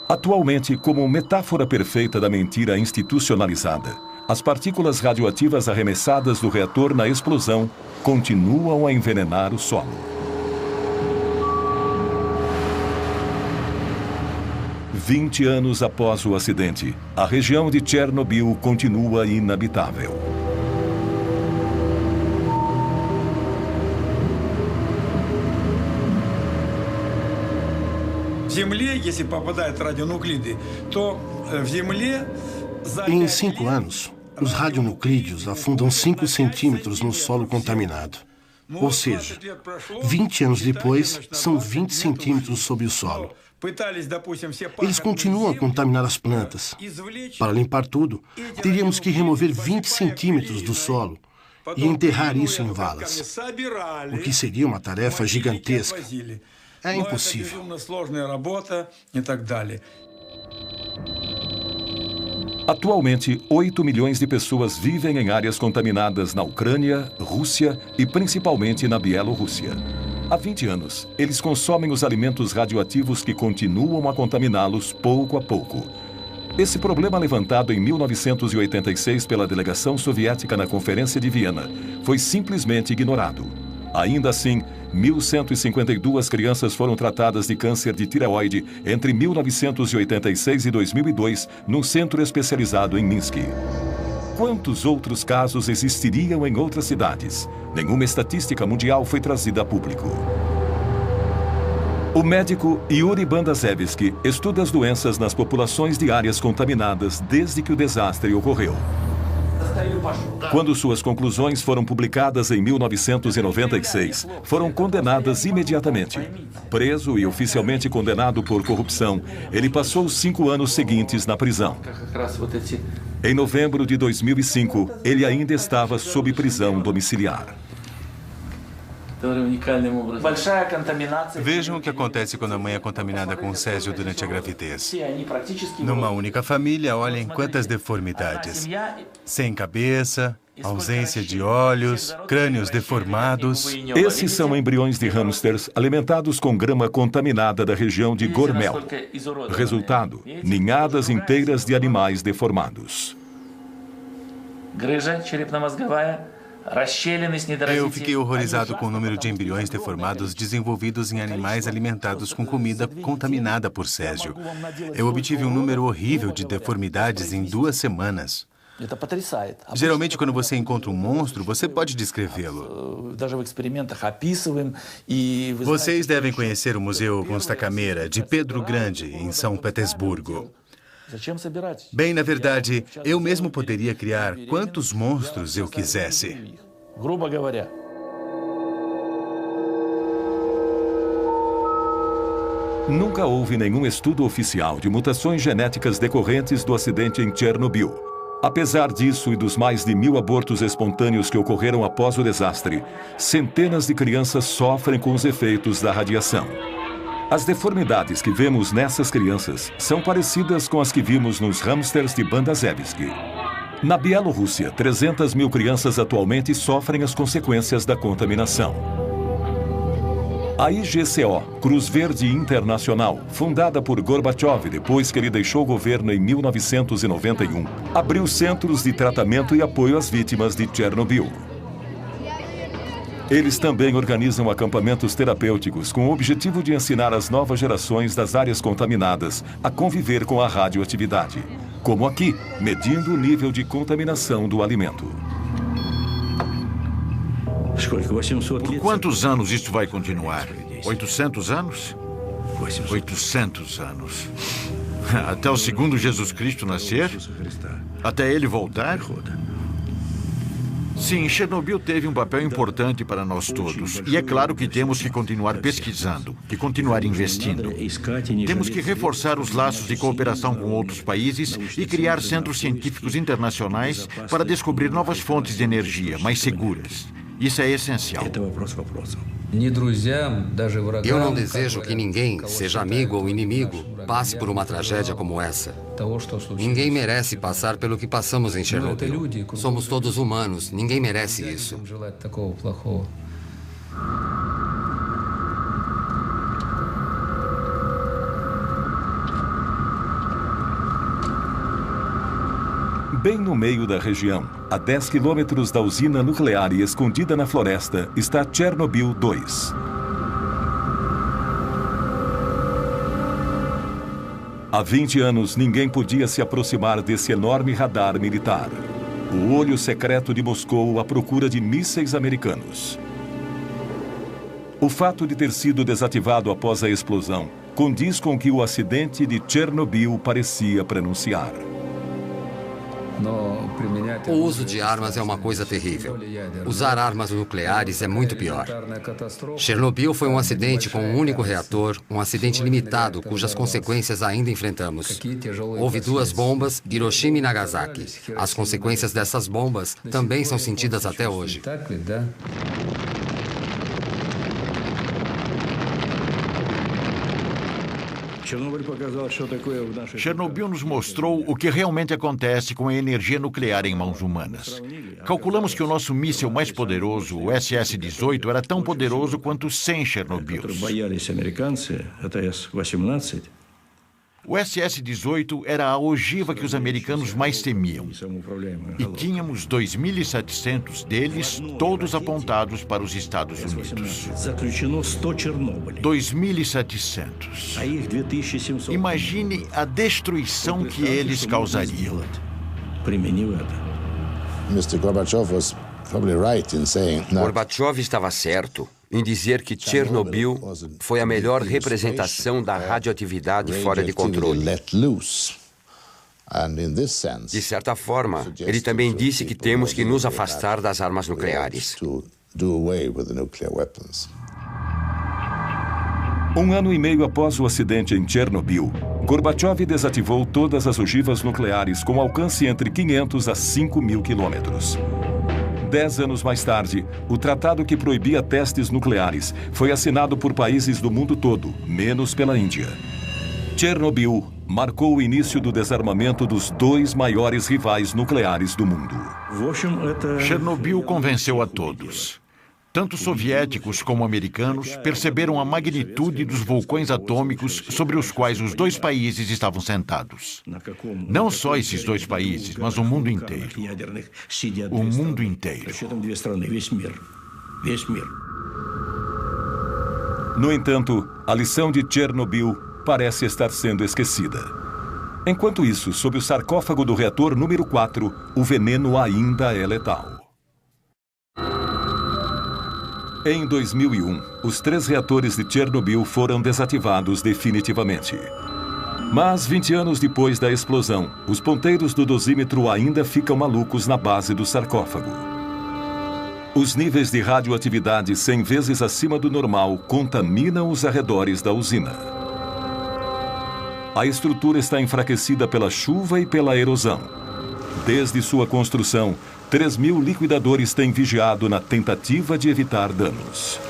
Atualmente, como metáfora perfeita da mentira institucionalizada, as partículas radioativas arremessadas do reator na explosão continuam a envenenar o solo. 20 anos após o acidente, a região de Chernobyl continua inabitável. Em 5 anos, os radionuclídeos afundam 5 centímetros no solo contaminado. Ou seja, 20 anos depois, são 20 centímetros sob o solo. Eles continuam a contaminar as plantas. Para limpar tudo, teríamos que remover 20 centímetros do solo e enterrar isso em valas, o que seria uma tarefa gigantesca. É impossível. Atualmente, 8 milhões de pessoas vivem em áreas contaminadas na Ucrânia, Rússia e principalmente na Bielorrússia. Há 20 anos, eles consomem os alimentos radioativos que continuam a contaminá-los pouco a pouco. Esse problema, levantado em 1986 pela delegação soviética na Conferência de Viena, foi simplesmente ignorado. Ainda assim, 1.152 crianças foram tratadas de câncer de tireoide entre 1986 e 2002 num centro especializado em Minsk. Quantos outros casos existiriam em outras cidades? Nenhuma estatística mundial foi trazida a público. O médico Yuri Bandazevsky estuda as doenças nas populações de áreas contaminadas desde que o desastre ocorreu. Quando suas conclusões foram publicadas em 1996, foram condenadas imediatamente. Preso e oficialmente condenado por corrupção, ele passou os 5 anos seguintes na prisão. Em novembro de 2005, ele ainda estava sob prisão domiciliar. Vejam o que acontece quando a mãe é contaminada com césio durante a gravidez. Numa única família, olhem quantas deformidades. Sem cabeça, ausência de olhos, crânios deformados. Esses são embriões de hamsters alimentados com grama contaminada da região de Gormel. Resultado, ninhadas inteiras de animais deformados. Eu fiquei horrorizado com o número de embriões deformados desenvolvidos em animais alimentados com comida contaminada por césio. Eu obtive um número horrível de deformidades em 2 semanas. Geralmente, quando você encontra um monstro, você pode descrevê-lo. Vocês devem conhecer o Museu Constacameira, de Pedro Grande, em São Petersburgo. Bem, na verdade, eu mesmo poderia criar quantos monstros eu quisesse. Nunca houve nenhum estudo oficial de mutações genéticas decorrentes do acidente em Chernobyl. Apesar disso e dos mais de 1.000 abortos espontâneos que ocorreram após o desastre, centenas de crianças sofrem com os efeitos da radiação. As deformidades que vemos nessas crianças são parecidas com as que vimos nos hamsters de Bandazevsky. Na Bielorrússia, 300 mil crianças atualmente sofrem as consequências da contaminação. A IGCO, Cruz Verde Internacional, fundada por Gorbachev depois que ele deixou o governo em 1991, abriu centros de tratamento e apoio às vítimas de Chernobyl. Eles também organizam acampamentos terapêuticos com o objetivo de ensinar as novas gerações das áreas contaminadas a conviver com a radioatividade, como aqui, medindo o nível de contaminação do alimento. Por quantos anos isso vai continuar? 800 anos? 800 anos. Até o segundo Jesus Cristo nascer? Até ele voltar? Sim, Chernobyl teve um papel importante para nós todos. E é claro que temos que continuar pesquisando, que continuar investindo. Temos que reforçar os laços de cooperação com outros países e criar centros científicos internacionais para descobrir novas fontes de energia mais seguras. Isso é essencial. Eu não desejo que ninguém, seja amigo ou inimigo, passe por uma tragédia como essa. Ninguém merece passar pelo que passamos em Chernobyl. Somos todos humanos, ninguém merece isso. Bem no meio da região, a 10 quilômetros da usina nuclear e escondida na floresta, está Chernobyl 2. Há 20 anos, ninguém podia se aproximar desse enorme radar militar. O olho secreto de Moscou à procura de mísseis americanos. O fato de ter sido desativado após a explosão condiz com o que o acidente de Chernobyl parecia prenunciar. O uso de armas é uma coisa terrível. Usar armas nucleares é muito pior. Chernobyl foi um acidente com um único reator, um acidente limitado, cujas consequências ainda enfrentamos. Houve 2 bombas, Hiroshima e Nagasaki. As consequências dessas bombas também são sentidas até hoje. Chernobyl nos mostrou o que realmente acontece com a energia nuclear em mãos humanas. Calculamos que o nosso míssil mais poderoso, o SS-18, era tão poderoso quanto 100 Chernobyls. O SS-18 era a ogiva que os americanos mais temiam. E tínhamos 2.700 deles, todos apontados para os Estados Unidos. 2.700. Imagine a destruição que eles causariam. Gorbachev estava certo em dizer que Chernobyl foi a melhor representação da radioatividade fora de controle. De certa forma, ele também disse que temos que nos afastar das armas nucleares. Um ano e meio após o acidente em Chernobyl, Gorbachev desativou todas as ogivas nucleares com alcance entre 500 a 5.000 quilômetros. 10 anos mais tarde, o tratado que proibia testes nucleares foi assinado por países do mundo todo, menos pela Índia. Chernobyl marcou o início do desarmamento dos dois maiores rivais nucleares do mundo. Chernobyl convenceu a todos. Tanto soviéticos como americanos perceberam a magnitude dos vulcões atômicos sobre os quais os dois países estavam sentados. Não só esses dois países, mas o mundo inteiro. O mundo inteiro. No entanto, a lição de Chernobyl parece estar sendo esquecida. Enquanto isso, sob o sarcófago do reator número 4, o veneno ainda é letal. Em 2001, os 3 reatores de Chernobyl foram desativados definitivamente. Mas 20 anos depois da explosão, os ponteiros do dosímetro ainda ficam malucos na base do sarcófago. Os níveis de radioatividade 100 vezes acima do normal contaminam os arredores da usina. A estrutura está enfraquecida pela chuva e pela erosão. Desde sua construção, 3.000 liquidadores têm vigiado na tentativa de evitar danos.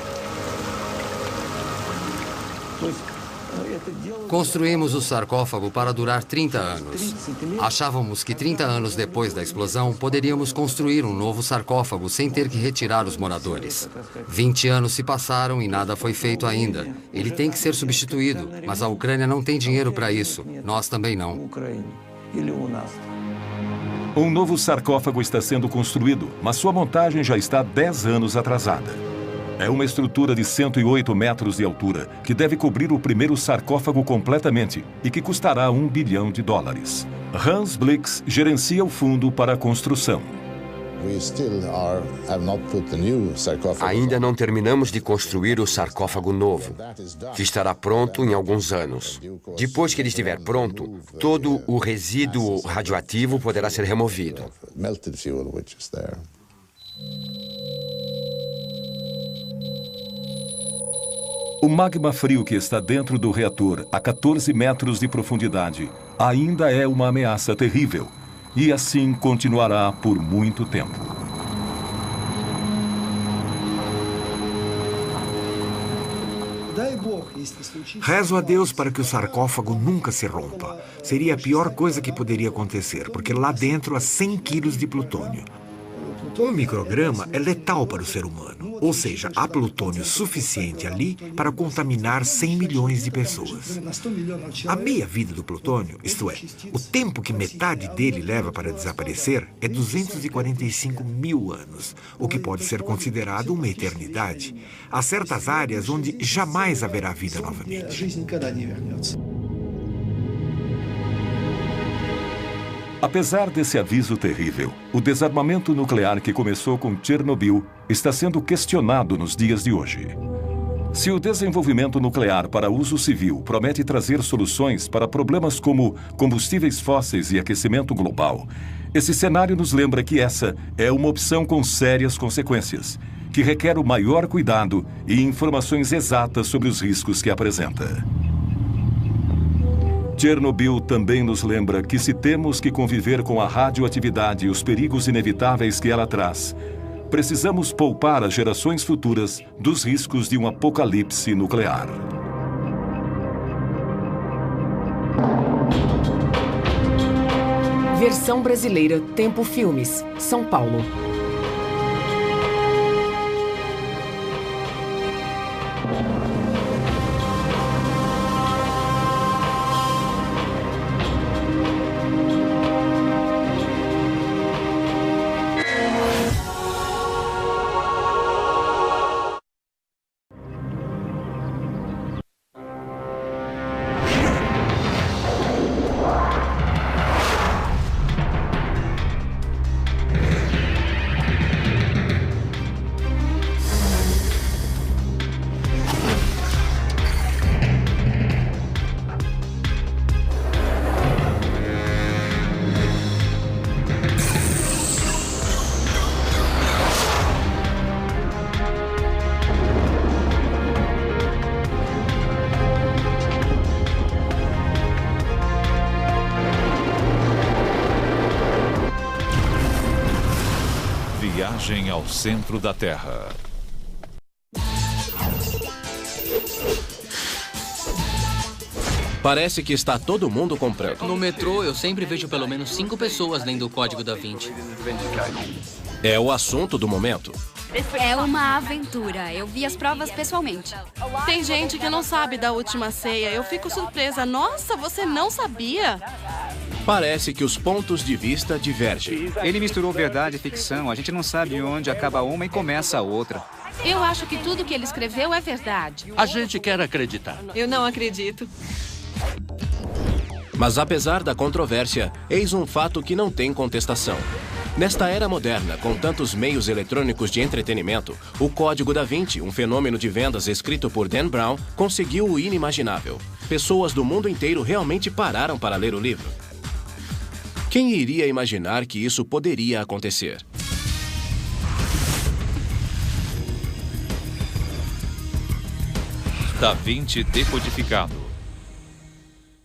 Construímos o sarcófago para durar 30 anos. Achávamos que 30 anos depois da explosão, poderíamos construir um novo sarcófago sem ter que retirar os moradores. 20 anos se passaram e nada foi feito ainda. Ele tem que ser substituído, mas a Ucrânia não tem dinheiro para isso. Nós também não. Um novo sarcófago está sendo construído, mas sua montagem já está 10 anos atrasada. É uma estrutura de 108 metros de altura que deve cobrir o primeiro sarcófago completamente e que custará $1 bilhão. Hans Blix gerencia o fundo para a construção. Ainda não terminamos de construir o sarcófago novo, que estará pronto em alguns anos. Depois que ele estiver pronto, todo o resíduo radioativo poderá ser removido. O magma frio que está dentro do reator, a 14 metros de profundidade, ainda é uma ameaça terrível. E assim continuará por muito tempo. Rezo a Deus para que o sarcófago nunca se rompa. Seria a pior coisa que poderia acontecer, porque lá dentro há 100 quilos de plutônio. Um micrograma é letal para o ser humano, ou seja, há plutônio suficiente ali para contaminar 100 milhões de pessoas. A meia-vida do plutônio, isto é, o tempo que metade dele leva para desaparecer, é 245 mil anos, o que pode ser considerado uma eternidade. Há certas áreas onde jamais haverá vida novamente. Apesar desse aviso terrível, o desarmamento nuclear que começou com Chernobyl está sendo questionado nos dias de hoje. Se o desenvolvimento nuclear para uso civil promete trazer soluções para problemas como combustíveis fósseis e aquecimento global, esse cenário nos lembra que essa é uma opção com sérias consequências, que requer o maior cuidado e informações exatas sobre os riscos que apresenta. Chernobyl também nos lembra que se temos que conviver com a radioatividade e os perigos inevitáveis que ela traz, precisamos poupar as gerações futuras dos riscos de um apocalipse nuclear. Versão brasileira, Tempo Filmes, São Paulo. Viagem ao centro da Terra. Parece que está todo mundo comprando. No metrô, eu sempre vejo pelo menos 5 pessoas lendo o Código da Vinci. É o assunto do momento. É uma aventura. Eu vi as provas pessoalmente. Tem gente que não sabe da Última Ceia. Eu fico surpresa. Nossa, você não sabia? Parece que os pontos de vista divergem. Ele misturou verdade e ficção. A gente não sabe onde acaba uma e começa a outra. Eu acho que tudo que ele escreveu é verdade. A gente quer acreditar. Eu não acredito. Mas apesar da controvérsia, eis um fato que não tem contestação. Nesta era moderna, com tantos meios eletrônicos de entretenimento, o Código da Vinci, um fenômeno de vendas escrito por Dan Brown, conseguiu o inimaginável. Pessoas do mundo inteiro realmente pararam para ler o livro. Quem iria imaginar que isso poderia acontecer? Da Vinci decodificado.